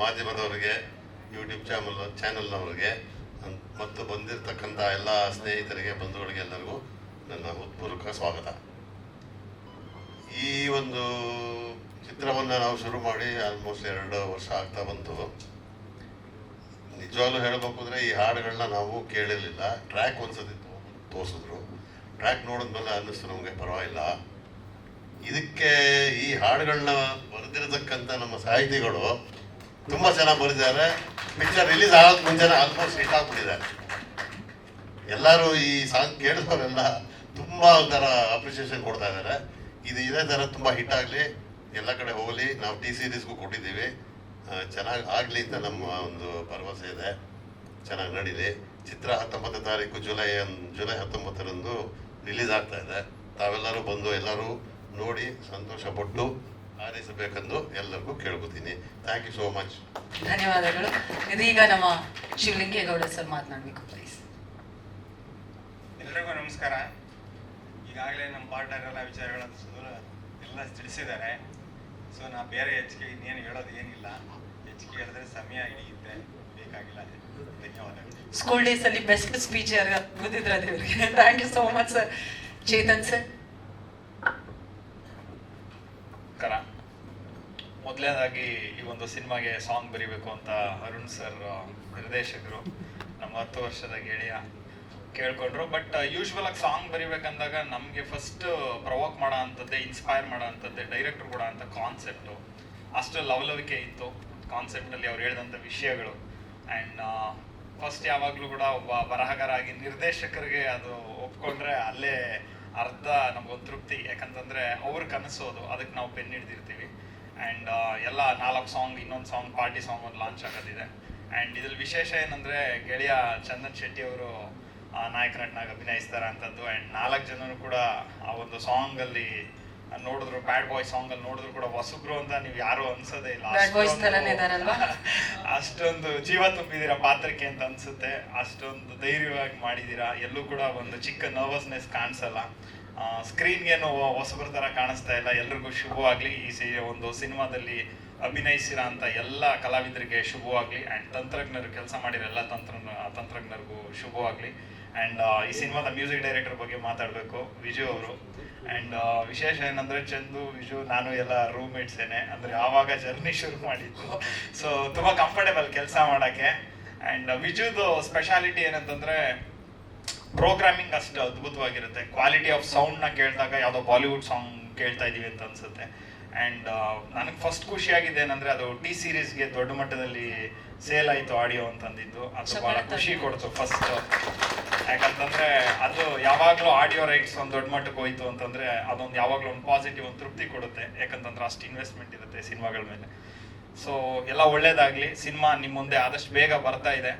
ಮಾಧ್ಯಮದವರಿಗೆ, YouTube ಚಾನಲ್ನವರಿಗೆ ಮತ್ತು ಬಂದಿರತಕ್ಕಂಥ ಎಲ್ಲ ಸ್ನೇಹಿತರಿಗೆ, ಬಂಧುಗಳಿಗೆ ಎಲ್ಲರಿಗೂ ನನ್ನ ಹೃತ್ಪೂರ್ವಕ ಸ್ವಾಗತ. ಈ ಒಂದು ಚಿತ್ರವನ್ನು ನಾವು ಶುರು ಮಾಡಿ ಆಲ್ಮೋಸ್ಟ್ 2 ವರ್ಷ ಆಗ್ತಾ ಬಂತು. ನಿಜವಾಗ್ಲೂ ಹೇಳಬೇಕು ಅಂದರೆ ಈ ಹಾಡುಗಳನ್ನ ನಾವು ಕೇಳಿರಲಿಲ್ಲ. ಟ್ರ್ಯಾಕ್ ಒಂದ್ಸತಿ ತೋರಿಸಿದ್ರು. ಟ್ರ್ಯಾಕ್ ನೋಡಿದ್ಮೇಲೆ ಅನ್ನಿಸ್ತು ನಮಗೆ ಪರವಾಗಿಲ್ಲ, ಇದಕ್ಕೆ ಈ ಹಾಡುಗಳನ್ನ ಬರೆದಿರತಕ್ಕಂಥ ನಮ್ಮ ಸಾಹಿತಿಗಳು ತುಂಬ ಚೆನ್ನಾಗಿ ಬರೆದಿದ್ದಾರೆ. ಪಿಕ್ಚರ್ ರಿಲೀಸ್ ಆಗೋಕ್ಕೆ ಮುಂಚೆನೇ ಆಲ್ಮೋಸ್ಟ್ ಹಿಟ್ ಆಗ್ಬಿಟ್ಟಿದ್ದಾರೆ. ಎಲ್ಲರೂ ಈ ಸಾಂಗ್ ಕೇಳಿದವರೆಲ್ಲ ತುಂಬ ಒಂಥರ ಅಪ್ರಿಷಿಯೇಷನ್ ಕೊಡ್ತಾ ಇದ್ದಾರೆ. ಇದೇ ಥರ ತುಂಬ ಹಿಟ್ ಆಗಲಿ, ಎಲ್ಲ ಕಡೆ ಹೋಗಲಿ. ನಾವು ಟಿ ಸೀರೀಸ್ಗೂ ಕೊಟ್ಟಿದ್ದೀವಿ, ಚೆನ್ನಾಗಿ ಆಗಲಿ ಅಂತ ನಮ್ಮ ಒಂದು ಭರವಸೆ ಇದೆ. ಚೆನ್ನಾಗಿ ನಡೀಲಿ. ಚಿತ್ರ 19ನೇ ತಾರೀಕು ಜುಲೈ 19ರಂದು ರಿಲೀಸ್ ಆಗ್ತಾ ಇದೆ. ತಾವೆಲ್ಲರೂ ಬಂದು ಎಲ್ಲರೂ ನೋಡಿ ಸಂತೋಷಪಟ್ಟು ಹಾರೈಸಬೇಕೆಂದು ಎಲ್ಲರಿಗೂ ಕೇಳ್ಕೊತೀನಿ. Thank you so much. ಧನ್ಯವಾದಗಳು. ಇದೀಗ ನಮ್ಮ ಶಿವಲಿಂಗೇಗೌಡ ಸರ್ ಮಾತನಾಡಬೇಕು ಪ್ಲೀಸ್. ಎಲ್ಲರಿಗೂ ನಮಸ್ಕಾರ. ಈಗಾಗಲೇ ನಮ್ಮ ಪಾರ್ಟ್ನರ್ ಎಲ್ಲ ವಿಚಾರಗಳನ್ನು ಎಲ್ಲ ತಿಳಿಸಿದ್ದಾರೆ. ಸೊ ನಾ ಬೇರೆ ಹೆಚ್ಚಿಗೆ ಇನ್ನೇನು ಹೇಳೋದು ಏನಿಲ್ಲ. ಹೆಚ್ಚಿಗೆ ಹೇಳಿದ್ರೆ ಸಮಯ ಹಿಡಿಯುತ್ತೆ, ಬೇಕಾಗಿಲ್ಲ. ಧನ್ಯವಾದಗಳು. ಸ್ಕೂಲ್ ಡೇಸ್ ಅಲ್ಲಿ ಬೆಸ್ಟ್ ಸ್ಪೀಚ್ ಯಾರು ಓದಿದ್ರೆ ದೇವರಿಗೆ. Thank you so much sir. Chetan sir. ಮೊದಲನೇದಾಗಿ ಈ ಒಂದು ಸಿನಿಮಾಗೆ ಸಾಂಗ್ ಬರೀಬೇಕು ಅಂತ ಅರುಣ್ ಸರ್ ನಿರ್ದೇಶಕರು ನಮ್ಮ 10 ವರ್ಷದ ಗೆಳೆಯ ಕೇಳ್ಕೊಂಡ್ರು. ಬಟ್ ಯೂಶ್ವಲ್ ಆಗಿ ಸಾಂಗ್ ಬರಿಬೇಕಂದಾಗ ನಮಗೆ ಫಸ್ಟ್ ಪ್ರವೋಕ್ ಮಾಡೋ ಅಂಥದ್ದೇ, ಇನ್ಸ್ಪೈರ್ ಮಾಡೋ ಅಂಥದ್ದೇ ಡೈರೆಕ್ಟರ್ ಕೂಡ ಅಂತ ಕಾನ್ಸೆಪ್ಟು. ಅಷ್ಟು ಲವಲವಿಕೆ ಇತ್ತು ಕಾನ್ಸೆಪ್ಟಲ್ಲಿ ಅವ್ರು ಹೇಳಿದಂಥ ವಿಷಯಗಳು. ಆ್ಯಂಡ್ ಫಸ್ಟ್ ಯಾವಾಗಲೂ ಕೂಡ ಒಬ್ಬ ಬರಹಗಾರ ಆಗಿ ನಿರ್ದೇಶಕರಿಗೆ ಅದು ಒಪ್ಕೊಂಡ್ರೆ ಅಲ್ಲೇ ಅರ್ಧ ನಮಗೊಂದು ತೃಪ್ತಿ. ಯಾಕಂತಂದರೆ ಅವ್ರ ಕನಸೋದು, ಅದಕ್ಕೆ ನಾವು ಪೆನ್ ಹಿಡ್ದಿರ್ತೀವಿ. ಆ್ಯಂಡ್ ಎಲ್ಲ 4 ಸಾಂಗ್, ಇನ್ನೊಂದು ಸಾಂಗ್ ಪಾರ್ಟಿ ಸಾಂಗ್ ಒಂದು ಲಾಂಚ್ ಆಗೋದಿದೆ. ಆ್ಯಂಡ್ ಇದ್ರಲ್ಲಿ ವಿಶೇಷ ಏನಂದರೆ ಗೆಳೆಯ ಚಂದನ್ ಶೆಟ್ಟಿ ಅವರು ನಾಯಕ ನಟನಾಗಿ ಅಭಿನಯಿಸ್ತಾರೆ ಅಂಥದ್ದು. ಆ್ಯಂಡ್ 4 ಜನರು ಕೂಡ ಆ ಒಂದು ಸಾಂಗಲ್ಲಿ ನೋಡಿದ್ರು, ಬ್ಯಾಡ್ ಬಾಯ್ ಸಾಂಗಲ್ಲಿ ನೋಡಿದ್ರು ಕೂಡ ಹೊಸಬ್ರು ಅಂತ ನೀವು ಯಾರು ಅನ್ಸೋದೇ ಇಲ್ಲ. ಅಷ್ಟೊಂದು ಜೀವ ತುಂಬಿದ್ದೀರಾ ಪಾತ್ರಕ್ಕೆ ಅಂತ ಅನ್ಸುತ್ತೆ. ಅಷ್ಟೊಂದು ಧೈರ್ಯವಾಗಿ ಮಾಡಿದ್ದೀರಾ. ಎಲ್ಲೂ ಕೂಡ ಒಂದು ಚಿಕ್ಕ ನರ್ವಸ್ನೆಸ್ ಕಾಣಿಸಲ್ಲ. ಸ್ಕ್ರೀನ್ಗೇನು ಹೊಸಬ್ರ ಥರ ಕಾಣಿಸ್ತಾ ಇಲ್ಲ. ಎಲ್ರಿಗೂ ಶುಭವಾಗಲಿ. ಈ ಒಂದು ಸಿನಿಮಾದಲ್ಲಿ ಅಭಿನಯಿಸಿರೋ ಅಂತ ಎಲ್ಲ ಕಲಾವಿದರಿಗೆ ಶುಭವಾಗಲಿ. ಆ್ಯಂಡ್ ತಂತ್ರಜ್ಞರು ಕೆಲಸ ಮಾಡಿರೋ ಎಲ್ಲ ತಂತ್ರಜ್ಞರಿಗೂ ಶುಭವಾಗಲಿ. ಆ್ಯಂಡ್ ಈ ಸಿನಿಮಾದ ಮ್ಯೂಸಿಕ್ ಡೈರೆಕ್ಟರ್ ಬಗ್ಗೆ ಮಾತಾಡಬೇಕು, ವಿಜು ಅವರು. ಆ್ಯಂಡ್ ವಿಶೇಷ ಏನಂದರೆ ಚಂದು, ವಿಜು, ನಾನು ಎಲ್ಲ ರೂಮ್ಮೇಟ್ಸೇನೆ. ಅಂದರೆ ಆವಾಗ ಜರ್ನಿ ಶುರು ಮಾಡಿದ್ದು. ಸೊ ತುಂಬ ಕಂಫರ್ಟೇಬಲ್ ಕೆಲಸ ಮಾಡೋಕ್ಕೆ. ಆ್ಯಂಡ್ ವಿಜುದು ಸ್ಪೆಷಾಲಿಟಿ ಏನಂತಂದರೆ ಪ್ರೋಗ್ರಾಮಿಂಗ್ ಅಷ್ಟು ಅದ್ಭುತವಾಗಿರುತ್ತೆ. ಕ್ವಾಲಿಟಿ ಆಫ್ ಸೌಂಡ್ನ ಕೇಳಿದಾಗ ಯಾವುದೋ ಬಾಲಿವುಡ್ ಸಾಂಗ್ ಕೇಳ್ತಾ ಇದ್ದೀವಿ ಅಂತ ಅನ್ಸುತ್ತೆ. ಆ್ಯಂಡ್ ನನಗೆ ಫಸ್ಟ್ ಖುಷಿಯಾಗಿದೆ ಏನಂದರೆ ಅದು ಟಿ ಸೀರೀಸ್ಗೆ ದೊಡ್ಡ ಮಟ್ಟದಲ್ಲಿ ಸೇಲ್ ಆಯಿತು ಆಡಿಯೋ ಅಂತಂದಿದ್ದು. ಅದು ಭಾಳ ಖುಷಿ ಕೊಡ್ತು ಫಸ್ಟ್. ಯಾಕಂತಂದರೆ ಅದು ಯಾವಾಗಲೂ ಆಡಿಯೋ ರೈಟ್ಸ್ ಒಂದು ದೊಡ್ಡ ಮಟ್ಟಕ್ಕೆ ಹೋಯ್ತು ಅಂತಂದರೆ ಅದೊಂದು ಯಾವಾಗಲೂ ಒಂದು ಪಾಸಿಟಿವ್ ಒಂದು ತೃಪ್ತಿ ಕೊಡುತ್ತೆ. ಯಾಕಂತಂದ್ರೆ ಅಷ್ಟು ಇನ್ವೆಸ್ಟ್ಮೆಂಟ್ ಇರುತ್ತೆ ಸಿನಿಮಾಗಳ ಮೇಲೆ. ಸೊ ಎಲ್ಲ ಒಳ್ಳೇದಾಗಲಿ. ಸಿನಿಮಾ ನಿಮ್ಮ ಮುಂದೆ ಆದಷ್ಟು ಬೇಗ ಬರ್ತಾ ಇದೆ.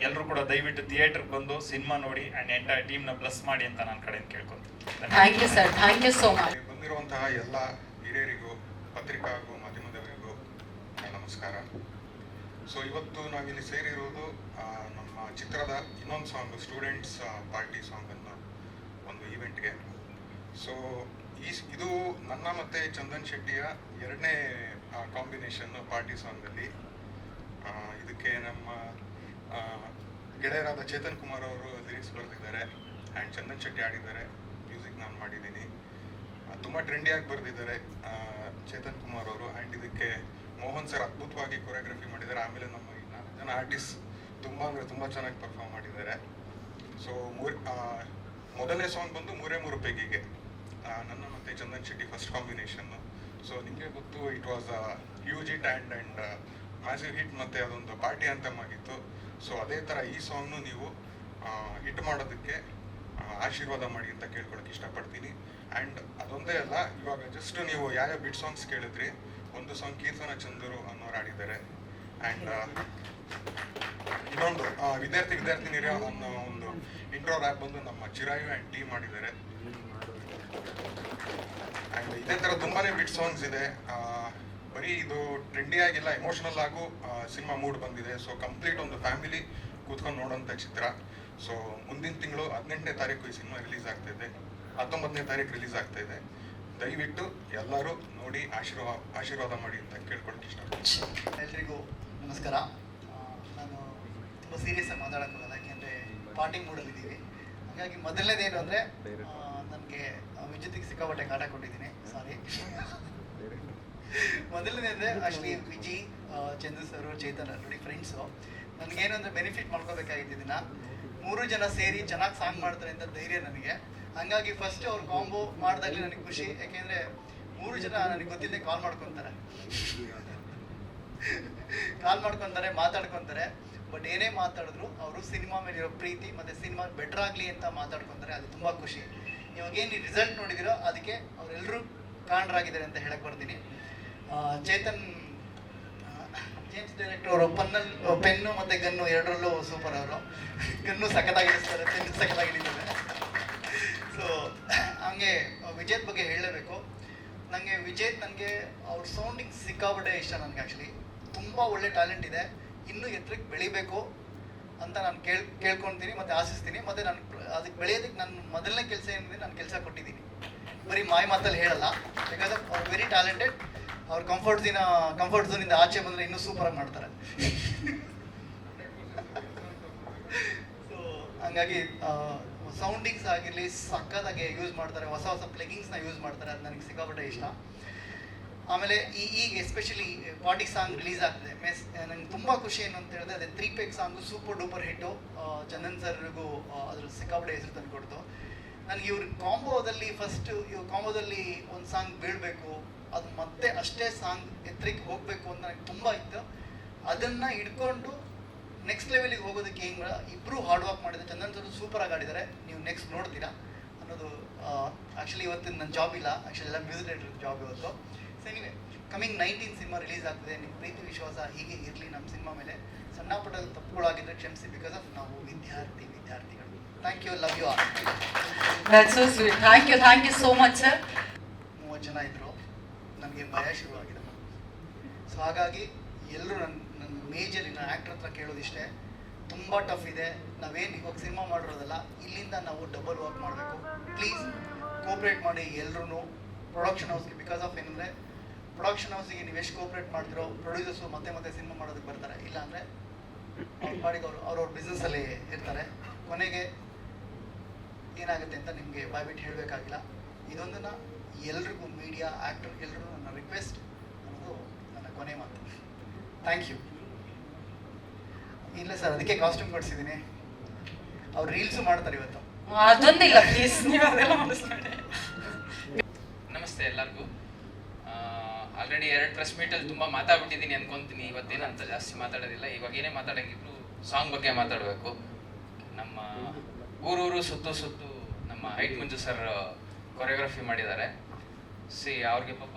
ಎಲ್ಲರೂ ಕೂಡ ದಯವಿಟ್ಟು ಥಿಯೇಟರ್ಗೆ ಬಂದು ಸಿನಿಮಾ ನೋಡಿ ಆ್ಯಂಡ್ ಎಂಟೈರ್ ಟೀಮ್ನ ಬ್ಲೆಸ್ ಮಾಡಿ ಅಂತ ನನ್ನ ಕಡೆಯಿಂದ ಕೇಳ್ಕೊತೀನಿ. Thank you sir. Thank you so much. ಬಂದಿರುವಂತಹ ಎಲ್ಲ ಹಿರಿಯರಿಗೂ, ಪತ್ರಿಕಾ ಹಾಗೂ ಮಾಧ್ಯಮದವರಿಗೂ ನಮಸ್ಕಾರ. ಸೊ ಇವತ್ತು ನಾವಿಲ್ಲಿ ಸೇರಿರುವುದು ನಮ್ಮ ಚಿತ್ರದ ಇನ್ನೊಂದು ಸಾಂಗ್, ಸ್ಟೂಡೆಂಟ್ಸ್ ಪಾರ್ಟಿ ಸಾಂಗ್ ಅನ್ನೋ ಒಂದು ಈವೆಂಟ್ಗೆ. ಸೊ ಇದು ನನ್ನ ಮತ್ತು ಚಂದನ್ ಶೆಟ್ಟಿಯ 2ನೇ ಕಾಂಬಿನೇಷನ್ ಪಾರ್ಟಿ ಸಾಂಗಲ್ಲಿ. ಇದಕ್ಕೆ ನಮ್ಮ ಗೆಳೆಯರಾದ ಚೇತನ್ ಕುಮಾರ್ ಅವರು ಲಿರಿಕ್ಸ್ ಬರೆದಿದ್ದಾರೆ ಆ್ಯಂಡ್ ಚಂದನ್ ಶೆಟ್ಟಿ ಆಡಿದ್ದಾರೆ. ಮ್ಯೂಸಿಕ್ ನಾನು ಮಾಡಿದ್ದೀನಿ. ತುಂಬ ಟ್ರೆಂಡಿಯಾಗಿ ಬರೆದಿದ್ದಾರೆ ಚೇತನ್ ಕುಮಾರ್ ಅವರು. ಆ್ಯಂಡ್ ಇದಕ್ಕೆ ಮೋಹನ್ ಸರ್ ಅದ್ಭುತವಾಗಿ ಕೊರಿಯೋಗ್ರಫಿ ಮಾಡಿದ್ದಾರೆ. ಆಮೇಲೆ ನಮ್ಮ 4 ಜನ ಆರ್ಟಿಸ್ಟ್ ತುಂಬ ಚೆನ್ನಾಗಿ ಪರ್ಫಾರ್ಮ್ ಮಾಡಿದ್ದಾರೆ. ಸೊ ಮೊದಲನೇ ಸಾಂಗ್ ಬಂದು 3 ಪೆಗ್ಗಿಗೆ, ನನ್ನ ಮತ್ತು Chandan Shetty first combination. So ನಿಮಗೆ ಗೊತ್ತು, it was huge hit and massive hit, ಮತ್ತು ಅದೊಂದು ಪಾರ್ಟಿ ಅಂತಮ್ ಆಗಿತ್ತು. ಸೊ ಅದೇ ಥರ ಈ ಸಾಂಗ್ನು ನೀವು ಹಿಟ್ ಮಾಡೋದಕ್ಕೆ ಆಶೀರ್ವಾದ ಮಾಡಿ ಅಂತ ಕೇಳ್ಕೊಳಕ್ಕೆ ಇಷ್ಟಪಡ್ತೀನಿ. ಆ್ಯಂಡ್ ಅದೊಂದೇ ಅಲ್ಲ, ಇವಾಗ ಜಸ್ಟ್ ನೀವು ಯಾವ ಬಿಟ್ ಸಾಂಗ್ಸ್ ಕೇಳಿದ್ರಿ, ಒಂದು ಸಾಂಗ್ ಕೀರ್ತನ ಚಂದರು ಅನ್ನೋರು ಆಡಿದ್ದಾರೆ. ಆ್ಯಂಡ್ ಇನ್ನೊಂದು ವಿದ್ಯಾರ್ಥಿನಿಯರ ಅನ್ನೋ ಒಂದು ಇಂಟ್ರೋ ರ್ಯಾಪ್ ಬಂದು ನಮ್ಮ ಚಿರಾಯು ಆ್ಯಂಡ್ ಟೀಮ್ ಮಾಡಿದ್ದಾರೆ. ಆ್ಯಂಡ್ ಇದೇ ಥರ ತುಂಬಾ ಬಿಟ್ ಸಾಂಗ್ಸ್ ಇದೆ. ಬರೀ ಇದು ಟ್ರೆಂಡಿ ಆಗಿಲ್ಲ, ಎಮೋಷನಲ್ ಆಗು ಸಿನಿಮಾ ಮೂಡ್ ಬಂದಿದೆ. ಸೊ ಕಂಪ್ಲೀಟ್ ಒಂದು ಫ್ಯಾಮಿಲಿ ಕೂತ್ಕೊಂಡು ನೋಡೋಂಥ ಚಿತ್ರ. ಸೊ ಮುಂದಿನ ತಿಂಗಳು 18ನೇ ತಾರೀಕು ಈ ಸಿನಿಮಾ ರಿಲೀಸ್ ಆಗ್ತಾಯಿದೆ, 19ನೇ ತಾರೀಕು ರಿಲೀಸ್ ಆಗ್ತಾಯಿದೆ. ದಯವಿಟ್ಟು ಎಲ್ಲರೂ ನೋಡಿ ಆಶೀರ್ವಾದ ಮಾಡಿ ಅಂತ ಕೇಳ್ಕೊಳಕ್ಕೆ ಇಷ್ಟಪಡ್ತೀನಿ. ಎಲ್ರಿಗೂ ನಮಸ್ಕಾರ. ನಾನು ತುಂಬ ಸೀರಿಯಸ್ ಆಗಿ ಮಾತಾಡೋಕ್ಕಾಗಲ್ಲ, ಯಾಕೆಂದರೆ ಪಾರ್ಟಿ ಮೂಡಲ್ಲಿದ್ದೀವಿ. ಹಾಗಾಗಿ ಮೊದಲನೇದೇನು ಅಂದರೆ ನನಗೆ ವಿದ್ಯುತ್ತಿಗೆ ಸಿಕ್ಕಾಪಟ್ಟೆ ಕಾಟ ಕೊಟ್ಟಿದ್ದೀನಿ, ಸಾರಿ. ಮೊದಲನೇ ಅಂದರೆ ಆ್ಯಕ್ಚುಲಿ ವಿಜಿ, ಚಂದು ಸರು, ಚೇತನ್ ಆಲ್ರೆಡಿ ಫ್ರೆಂಡ್ಸು. ನನಗೇನು ಅಂದರೆ ಬೆನಿಫಿಟ್ ಮಾಡ್ಕೋಬೇಕಾಗಿತ್ತು ಇದನ್ನು. 3 ಜನ ಸೇರಿ ಚೆನ್ನಾಗಿ ಸಾಂಗ್ ಮಾಡ್ತಾರೆ ಅಂತ ಧೈರ್ಯ ನನಗೆ. ಹಾಗಾಗಿ ಫಸ್ಟ್ ಅವ್ರು ಕಾಂಬೋ ಮಾಡಿದಾಗಲೇ ನನಗೆ ಖುಷಿ, ಯಾಕೆಂದರೆ 3 ಜನ ನನಗೆ ಗೊತ್ತಿಲ್ಲದೆ ಕಾಲ್ ಮಾಡ್ಕೊತಾರೆ, ಮಾತಾಡ್ಕೊತಾರೆ. ಬಟ್ ಏನೇ ಮಾತಾಡಿದ್ರು ಅವರು ಸಿನಿಮಾ ಮೇಲಿರೋ ಪ್ರೀತಿ ಮತ್ತು ಸಿನಿಮಾ ಬೆಟರ್ ಆಗಲಿ ಅಂತ ಮಾತಾಡ್ಕೊತಾರೆ. ಅದು ತುಂಬ ಖುಷಿ. ಇವಾಗ ಏನು ರಿಸಲ್ಟ್ ನೋಡಿದಿರೋ ಅದಕ್ಕೆ ಅವರೆಲ್ಲರೂ ಕಾರಣರಾಗಿದ್ದಾರೆ ಅಂತ ಹೇಳಕ್ಕೆ ಬರ್ತೀನಿ. ಚೇತನ್ ಜೇಮ್ಸ್ ಡೈರೆಕ್ಟರ್ ಅವರು ಪೆನ್ನು ಮತ್ತು ಗನ್ನು ಎರಡರಲ್ಲೂ ಸೂಪರ್. ಅವರು ಗನ್ನು ಸಖತ್ತಾಗಿಡಿಸ್ತಾರೆ, ಪೆನ್ನು ಸಖತ್ತಾಗಿಡಿದ್ದಾರೆ. ಸೊ ಹಂಗೆ ವಿಜೇತ್ ಬಗ್ಗೆ ಹೇಳಲೇಬೇಕು. ನನಗೆ ವಿಜೇತ್, ನನಗೆ ಅವ್ರ ಸೌಂಡಿಂಗ್ ಸಿಕ್ಕಾಪಟ್ಟೆ ಇಷ್ಟ. ನನಗೆ ಆ್ಯಕ್ಚುಲಿ ತುಂಬ ಒಳ್ಳೆ ಟ್ಯಾಲೆಂಟ್ ಇದೆ, ಇನ್ನೂ ಎತ್ತರಕ್ಕೆ ಬೆಳಿಬೇಕು ಅಂತ ನಾನು ಕೇಳ್ಕೊಳ್ತೀನಿ ಮತ್ತು ಆಶಿಸ್ತೀನಿ. ಮತ್ತು ನಾನು ಅದಕ್ಕೆ ಬೆಳೆಯೋದಕ್ಕೆ ನನ್ನ ಮೊದಲನೇ ಕೆಲಸ ಏನಿದೆ, ನಾನು ಕೆಲಸ ಕೊಟ್ಟಿದ್ದೀನಿ. ಬರೀ ಮಾತಲ್ಲಿ ಹೇಳಲ್ಲ, ಬಿಕಾಸ್ ಅವ್ರು ವೆರಿ ಟ್ಯಾಲೆಂಟೆಡ್. ಅವ್ರ ಕಂಫರ್ಟ್ ಝೋನಿಂದ ಆಚೆ ಬಂದರೆ ಇನ್ನೂ ಸೂಪರಾಗಿ ಮಾಡ್ತಾರೆ. ಸೊ ಹಂಗಾಗಿ ಸೌಂಡಿಂಗ್ಸ್ ಆಗಿರಲಿ ಸಕ್ಕತ್ತಾಗಿ ಯೂಸ್ ಮಾಡ್ತಾರೆ, ಹೊಸ ಪ್ಲಗಿಂಗ್ಸ್ನ ಯೂಸ್ ಮಾಡ್ತಾರೆ. ಅದು ನನಗೆ ಸಿಕ್ಕಾಪಟ್ಟೆ ಇಷ್ಟ. ಆಮೇಲೆ ಈಗ ಎಸ್ಪೆಷಲಿ ಪಾರ್ಟಿ ಸಾಂಗ್ ರಿಲೀಸ್ ಆಗ್ತಿದೆ. ನನಗೆ ತುಂಬ ಖುಷಿ ಏನು ಅಂತ ಹೇಳಿದ್ರೆ, ಅದೇ 3 ಪೆಗ್ ಸಾಂಗು ಸೂಪರ್ ಡೂಪರ್ ಹಿಟ್ಟು. ಚಂದನ್ ಸರ್ಗೂ ಅದ್ರ ಸಿಕ್ಕಾಪಟ್ಟೆ ಹೆಸರು ತಂದು ಕೊಡ್ತು. ನನಗೆ ಇವ್ರ ಕಾಂಬೋದಲ್ಲಿ ಕಾಂಬೋದಲ್ಲಿ ಒಂದು ಸಾಂಗ್ ಬೀಳಬೇಕು, ಅದು ಮತ್ತೆ ಅಷ್ಟೇ ಸಾಂಗ್ ಎತ್ತರಕ್ಕೆ ಹೋಗಬೇಕು ಅಂತ ನನಗೆ ತುಂಬ ಇತ್ತು. ಅದನ್ನು ಇಟ್ಕೊಂಡು ನೆಕ್ಸ್ಟ್ ಲೆವೆಲಿಗೆ ಹೋಗೋದಕ್ಕೆ ಹೆಂಗೆ ಇಬ್ಬರು ಹಾರ್ಡ್ ವರ್ಕ್ ಮಾಡಿದ್ದಾರೆ. ಚಂದನ್ ಸರ್ ಸೂಪರಾಗಿ ಆಡಿದ್ದಾರೆ, ನೀವು ನೆಕ್ಸ್ಟ್ ನೋಡ್ತೀರಾ ಅನ್ನೋದು. ಆ್ಯಕ್ಚುಲಿ ಇವತ್ತು ನನ್ನ ಜಾಬ್ ಇಲ್ಲ, ಆ್ಯಕ್ಚುಲಿ ಎಲ್ಲ ಮ್ಯೂಸಿಕ್ ಡೈರೆಕ್ಟರ್ ಜಾಬ್ ಇವತ್ತು. So anyway, coming 19 cinema release ಆಗ್ತಿದೆ. ನಿಮ್ಮ ಪ್ರೀತಿ ವಿಶ್ವಾಸ ಹೀಗೆ ಇರಲಿ ನಮ್ಮ ಸಿನಿಮಾ ಮೇಲೆ. ಸಣ್ಣ ಪುಟ್ಟ ತಪ್ಪುಗಳಾಗಿದ್ದರೆ ಕ್ಷಮಿಸಿ, ಬಿಕಾಸ್ ಆಫ್ ನಾವು ವಿದ್ಯಾರ್ಥಿಗಳು. Thank you, love you all. That's so sweet. Thank you so much, sir. 30 ಜನ ಇದ್ದರು, ನನಗೆ ಭಯ ಶುರುವಾಗಿದೆ. ಸೊ ಹಾಗಾಗಿ ಎಲ್ಲರೂ ನನ್ನ ಮೇಜರ್ ಇನ್ನು ಆ್ಯಕ್ಟ್ರ್ ಹತ್ರ ಕೇಳೋದಿಷ್ಟೇ, ತುಂಬ ಟಫ್ ಇದೆ. ನಾವೇನು ಇವಾಗ ಸಿನಿಮಾ ಮಾಡಿರೋದಲ್ಲ, ಇಲ್ಲಿಂದ ನಾವು ಡಬಲ್ ವರ್ಕ್ ಮಾಡಬೇಕು. ಪ್ಲೀಸ್ ಕೋಪ್ರೇಟ್ ಮಾಡಿ ಎಲ್ಲರೂ ಪ್ರೊಡಕ್ಷನ್ ಹೌಸ್ಗೆ. ಬಿಕಾಸ್ ಆಫ್ ಏನಂದರೆ, ಪ್ರೊಡಕ್ಷನ್ ಹೌಸಿಗೆ ನೀವು ಎಷ್ಟು ಕೋಪ್ರೇಟ್ ಮಾಡ್ತಿರೋ ಪ್ರೊಡ್ಯೂಸರ್ಸು ಮತ್ತೆ ಸಿನಿಮಾ ಮಾಡೋದಕ್ಕೆ ಬರ್ತಾರೆ. ಇಲ್ಲಾಂದರೆ ಅವ್ರ ಪಾಡಿಗೆ ಅವ್ರವ್ರ ಬಿಸ್ನೆಸ್ಸಲ್ಲಿ ಇರ್ತಾರೆ. ಕೊನೆಗೆ ಏನಾಗುತ್ತೆ ಅಂತ ನಿಮಗೆ ಬಾಯ್ಬಿಟ್ಟು ಹೇಳಬೇಕಾಗಿಲ್ಲ. ಇದೊಂದನ್ನು ಎಲ್ರಿಗೂ, ಮೀಡಿಯಾ, ಆ್ಯಕ್ಟರ್ ಎಲ್ಲರೂ ನನ್ನ ರಿಕ್ವೆಸ್ಟ್ ಅನ್ನೋದು ನನ್ನ ಕೊನೆ ಮಾತು. Thank you. ಇಲ್ಲ ಸರ್, ಅದಕ್ಕೆ ಕಾಸ್ಟ್ಯೂಮ್ ಕೊಡಿಸಿದ್ದೀನಿ. ಅವ್ರು ರೀಲ್ಸು ಮಾಡ್ತಾರೆ ಇವತ್ತು. ಅದೊಂದಿಲ್ಲ ಪ್ಲೀಸ್, ನೀವು ಅದೆಲ್ಲ ಮಾಡಿಸ್ಬೇಡಿ. ನಮಸ್ತೆ ಎಲ್ಲರಿಗೂ. ಆಲ್ರೆಡಿ 2 ಪ್ರೆಸ್ ಮೀಟಲ್ಲಿ ತುಂಬ ಮಾತಾಡ್ಬಿಟ್ಟಿದ್ದೀನಿ ಅನ್ಕೊತೀನಿ. ಇವತ್ತೇನಂತ ಜಾಸ್ತಿ ಮಾತಾಡೋದಿಲ್ಲ. ಇವಾಗ ಏನೇ ಮಾತಾಡೋಂಗಿದ್ರು ಸಾಂಗ್ ಬಗ್ಗೆ ಮಾತಾಡಬೇಕು. ನಮ್ಮ ಊರೂರು ಸುತ್ತು ನಮ್ಮ ಹೈಟ್ ಮಂಜು ಸರ್ ಕೊರಿಯೋಗ್ರಫಿ ಮಾಡಿದ್ದಾರೆ. ಅವ್ರಿಗೆ ಪಾಪ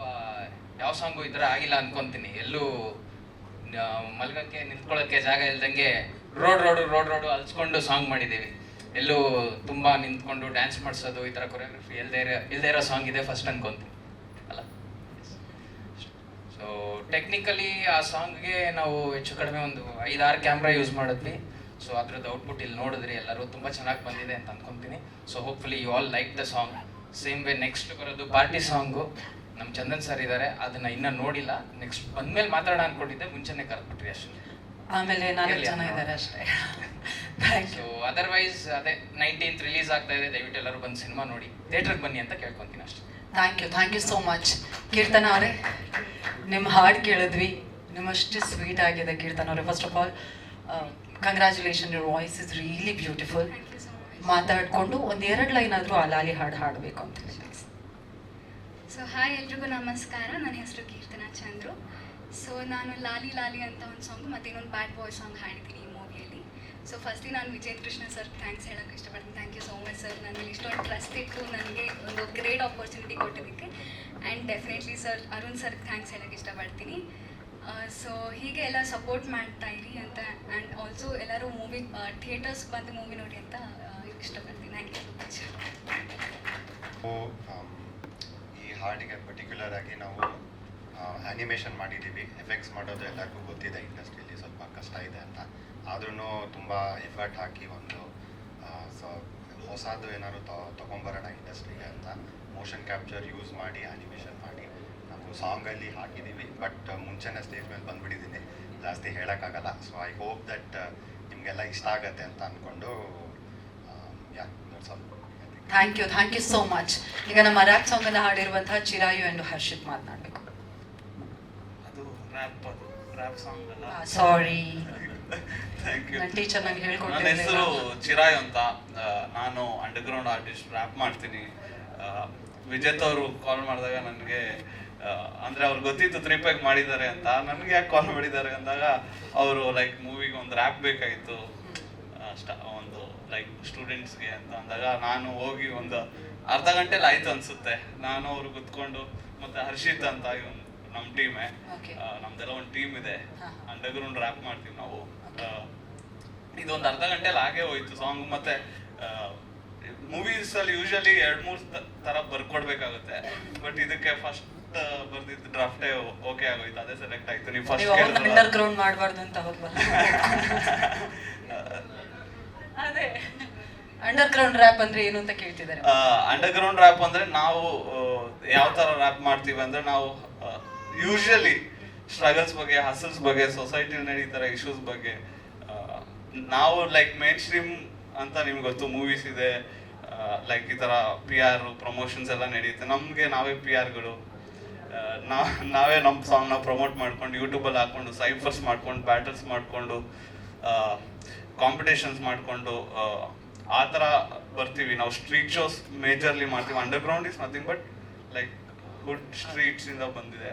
ಯಾವ ಸಾಂಗು ಈ ಥರ ಆಗಿಲ್ಲ ಅನ್ಕೊತೀನಿ. ಎಲ್ಲೂ ಮಲ್ಗಕ್ಕೆ ನಿಂತ್ಕೊಳ್ಳೋಕ್ಕೆ ಜಾಗ ಇಲ್ದಂಗೆ ರೋಡು ಅಲ್ಸ್ಕೊಂಡು ಸಾಂಗ್ ಮಾಡಿದ್ದೀವಿ. ಎಲ್ಲೂ ತುಂಬ ನಿಂತ್ಕೊಂಡು ಡ್ಯಾನ್ಸ್ ಮಾಡಿಸೋದು, ಈ ಥರ ಕೊರಿಯೋಗ್ರಫಿ ಇಲ್ಲದೇ ಇರೋ ಸಾಂಗ್ ಇದೆ ಫಸ್ಟ್ ಅನ್ಕೊತೀನಿ ಅಲ್ಲ. ಸೊ ಟೆಕ್ನಿಕಲಿ ಆ ಸಾಂಗ್ಗೆ ನಾವು ಹೆಚ್ಚು ಕಡಿಮೆ ಒಂದು 5-6 ಕ್ಯಾಮ್ರಾ ಯೂಸ್ ಮಾಡಿದ್ವಿ. ಸೊ ಅದ್ರದ್ದು ಔಟ್ಪುಟ್ ಇಲ್ಲಿ ನೋಡಿದ್ರಿ ಎಲ್ಲರೂ, ತುಂಬ ಚೆನ್ನಾಗಿ ಬಂದಿದೆ ಅಂತ ಅಂದ್ಕೊತೀನಿ. So hopefully you all like the song. Same way next ಬರೋದು ಪಾರ್ಟಿ ಸಾಂಗು, ನಮ್ಮ ಚಂದನ್ ಸರ್ ಇದ್ದಾರೆ, ಅದನ್ನು ಇನ್ನೂ ನೋಡಿಲ್ಲ. ನೆಕ್ಸ್ಟ್ ಬಂದಮೇಲೆ ಮಾತಾಡೋಣ ಅಂದ್ಕೊಂಡಿದ್ದೆ, ಮುಂಚೆನೇ ಕರೆದ್ಬಿಟ್ರಿ ಅಷ್ಟೇ. ಆಮೇಲೆ 4 ಜನ ಇದ್ದಾರೆ ಅಷ್ಟೇ. ಸೊ ಅದರ್ವೈಸ್ ಅದೇ 19th ರಿಲೀಸ್ ಆಗ್ತಾ ಇದೆ. ದಯವಿಟ್ಟು ಎಲ್ಲರೂ ಬಂದು ಸಿನಿಮಾ ನೋಡಿ, ಥಿಯೇಟ್ರಿಗೆ ಬನ್ನಿ ಅಂತ ಕೇಳ್ಕೊತೀನಿ ಅಷ್ಟೇ. Thank you so much. Keerthana ಅವರೇ, ನಿಮ್ಮ ಹಾಡು ಕೇಳಿದ್ವಿ, ನಿಮ್ಮಷ್ಟು ಸ್ವೀಟ್ ಆಗಿದೆ ಕೀರ್ತನ ಅವರೇ. First of all congratulation, your voice is really beautiful. ಮಾತಾಡಿಕೊಂಡು 1-2 ಲೈನ್ ಆದರೂ ಆ ಲಾಲಿ ಹಾಡು ಹಾಡಬೇಕು ಅಂತ ಹೇಳಿ. ಸೊ ಹಾಯ್ ಎಲ್ರಿಗೂ ನಮಸ್ಕಾರ. ನನ್ನ ಹೆಸರು ಕೀರ್ತನಾ ಚಂದ್ರು. ಸೊ ನಾನು ಲಾಲಿ ಅಂತ ಒಂದು ಸಾಂಗು ಮತ್ತು ಇನ್ನೊಂದು ಬ್ಯಾಡ್ ಬಾಯ್ ಸಾಂಗ್ ಹಾಡಿದ್ದೀನಿ ಈ ಮೂವಿಯಲ್ಲಿ. ಸೊ ಫಸ್ಟ್ಲಿ ನಾನು ವಿಜಯ್ ಕೃಷ್ಣ ಸರ್ ಥ್ಯಾಂಕ್ಸ್ ಹೇಳೋಕ್ಕೆ ಇಷ್ಟಪಡ್ತೀನಿ. Thank you so much sir, ನನ್ನ ಮೇಲೆ ಇಷ್ಟೊಂದು ಟ್ರಸ್ಟ್ ಇಟ್ಟು ನನಗೆ ಒಂದು ಗ್ರೇಟ್ ಆಪರ್ಚುನಿಟಿ ಕೊಟ್ಟಿದ್ದಕ್ಕೆ. And definitely sir Arun sir thanks ಹೇಳೋಕ್ಕೆ ಇಷ್ಟಪಡ್ತೀನಿ. ಸೊ ಹೀಗೆ ಎಲ್ಲ ಸಪೋರ್ಟ್ ಮಾಡ್ತಾ ಇರಿ ಅಂತ. ಆ್ಯಂಡ್ ಆಲ್ಸೋ ಎಲ್ಲರೂ ಮೂವಿ ಥಿಯೇಟರ್ಸ್ ಬಂದು ಮೂವಿ ನೋಡಿ ಅಂತ ಇಷ್ಟಪಡ್ತೀನಿ. ಥ್ಯಾಂಕ್ ಯು ಸೊ ಮಚ್. ಈ ಹಾಡಿಗೆ ಪರ್ಟಿಕ್ಯುಲರ್ ಆಗಿ ನಾವು ಆ್ಯನಿಮೇಷನ್ ಮಾಡಿದ್ದೀವಿ. ಎಫೆಕ್ಟ್ಸ್ ಮಾಡೋದು ಎಲ್ಲರಿಗೂ ಗೊತ್ತಿದೆ, ಇಂಡಸ್ಟ್ರಿಯಲ್ಲಿ ಸ್ವಲ್ಪ ಕಷ್ಟ ಇದೆ ಅಂತ. ಆದ್ರೂ ತುಂಬ ಎಫರ್ಟ್ ಹಾಕಿ ಒಂದು ಹೊಸದು ಏನಾದ್ರು ತೊಗೊಂಬರೋಣ ಇಂಡಸ್ಟ್ರಿಗೆ ಅಂತ ಮೋಷನ್ ಕ್ಯಾಪ್ಚರ್ ಯೂಸ್ ಮಾಡಿ ಆ್ಯನಿಮೇಷನ್ ಮಾಡಿ ನಾವು ಸಾಂಗಲ್ಲಿ ಹಾಕಿದ್ದೀವಿ. ಬಟ್ ಮುಂಚೆನೇ ಸ್ಟೇಜ್ ಮೇಲೆ ಬಂದುಬಿಟ್ಟಿದ್ದೀನಿ, ಜಾಸ್ತಿ ಹೇಳೋಕ್ಕಾಗಲ್ಲ. ಸೊ ಐ ಹೋಪ್ ದಟ್ ನಿಮಗೆಲ್ಲ ಇಷ್ಟ ಆಗುತ್ತೆ ಅಂತ ಅಂದ್ಕೊಂಡು ಥ್ಯಾಂಕ್ ಯು ಸೋ ಮಚ್. ಈಗ ನಮ್ಮ ರ್ಯಾಪ್ ಸಾಂಗ್ ಅನ್ನು ಹಾಡಿರುವಂತಹ ಚಿರಾಯು ಎಂದು ಹರ್ಷಿತ್ ಮಾತನಾಡಬೇಕು. ಅದು ರ್ಯಾಪ್ ಸಾಂಗ್ ಅಲ್ಲ. ಸಾರಿ, ಥ್ಯಾಂಕ್ ಯು. ನನ್ನ ಟೀಚರ್ ನಂಗೆ ನನ್ನ ಹೇಳ್ಕೊಟ್ಟಿದ್ದೆ. ಹೆಸರು ಚಿರಾಯು ಅಂತ. ನಾನು ಅಂಡರ್ಗ್ರೌಂಡ್ ಆರ್ಟಿಸ್ಟ್, ರ್ಯಾಪ್ ಮಾಡ್ತೀನಿ. ವಿಜೇತ್ ಅವರು ಕಾಲ್ ಮಾಡಿದಾಗ ನನಗೆ ಅಂದರೆ ಅವ್ರು ಗೊತ್ತಿತ್ತು 3 ಪೆಗ್ ಮಾಡಿದ್ದಾರೆ ಅಂತ. ನನಗೆ ಯಾಕೆ ಕಾಲ್ ಮಾಡಿದ್ದಾರೆ ಅಂದಾಗ ಅವರು ಲೈಕ್ ಮೂವಿಗೆ ಒಂದು ರ್ಯಾಪ್ ಬೇಕಾಗಿತ್ತು ಒಂದು ಲೈಕ್ ಸ್ಟೂಡೆಂಟ್ಸ್ಗೆ ಅಂತ ಅಂದಾಗ ನಾನು ಹೋಗಿ ಒಂದು ಅರ್ಧ ಗಂಟೆಲಿ ಆಯ್ತು ಅನ್ಸುತ್ತೆ. ನಾನು ಅವರು ಕುತ್ಕೊಂಡು ಮತ್ತೆ ಹರ್ಷಿತ್ ಅಂತ ನಮ್ಮ ಟೀಮೇ, ನಮ್ದೆಲ್ಲ ಒಂದು ಟೀಮ್ ಇದೆ, ಅಂಡರ್ಗ್ರೌಂಡ್ ರ್ಯಾಪ್ ಮಾಡ್ತೀವಿ ನಾವು. ಇದೊಂದು ಅರ್ಧ ಗಂಟೆಲಿ ಆಗೇ ಹೋಯ್ತು ಸಾಂಗ್. ಮತ್ತೆ ಮೂವೀಸ್ ಅಲ್ಲಿ ಯೂಶಲಿ 2-3 ತರ ಬರ್ಕೊಡ್ಬೇಕಾಗುತ್ತೆ, ಬಟ್ ಇದಕ್ಕೆ ಫಸ್ಟ್ ಬರ್ದಿದ್ದು ಡ್ರಾಫ್ಟೇ ಓಕೆ ಆಗೋಯ್ತು, ಅದೇ ಸೆಲೆಕ್ಟ್ ಆಯ್ತು. ನೀವು ಫಸ್ಟ್ ಅಂಡರ್ ಗ್ರೌಂಡ್ ಮಾಡಬಾರ್ದು ಅಂತ ಹೋಗ್ಬಾರ್ದು. ಅದೇ ಅಂಡರ್ ಗ್ರೌಂಡ್ ರ್ಯಾಪ್ ಅಂದ್ರೆ ಏನು ಅಂತ ಕೇಳ್ತಿದ್ದಾರೆ. ಅಂಡರ್ ಗ್ರೌಂಡ್ ರ್ಯಾಪ್ ಅಂದ್ರೆ ನಾವು ಯಾವ ತರ ರ್ಯಾಪ್ ಮಾಡ್ತೀವಿ ಅಂದ್ರೆ ನಾವು ಯೂಶಲಿ ಸ್ಟ್ರಗಲ್ಸ್ ಬಗ್ಗೆ, ಹಸಲ್ಸ್ ಬಗ್ಗೆ, ಸೊಸೈಟಿ ನಡೀತಾರೆ ಇಶ್ಯೂಸ್ ಬಗ್ಗೆ ನಾವು ಲೈಕ್ ಮೇನ್ ಸ್ಟ್ರೀಮ್ ಅಂತ ನಿಮ್ಗೆ ಗೊತ್ತು, ಮೂವೀಸ್ ಇದೆ, ಲೈಕ್ ಈ ತರ PR ಪ್ರಮೋಷನ್ಸ್ ಎಲ್ಲ ನಡೆಯುತ್ತೆ. ನಮ್ಗೆ ನಾವೇ PR-ಗಳು, ನಾವೇ ನಮ್ಮ ಸಾಂಗ್ನ ಪ್ರಮೋಟ್ ಮಾಡ್ಕೊಂಡು ಯೂಟ್ಯೂಬಲ್ಲಿ ಹಾಕೊಂಡು ಸೈಫರ್ಸ್ ಮಾಡ್ಕೊಂಡು ಬ್ಯಾಟಲ್ಸ್ ಮಾಡಿಕೊಂಡು ಕಾಂಪಿಟೇಷನ್ಸ್ ಮಾಡಿಕೊಂಡು ಆ ಥರ ಬರ್ತೀವಿ ನಾವು. ಸ್ಟ್ರೀಟ್ ಶೋಸ್ ಮೇಜರ್ಲಿ ಮಾಡ್ತೀವಿ. Underground is nothing but like hood streets ಇಂದ ಬಂದಿದೆ.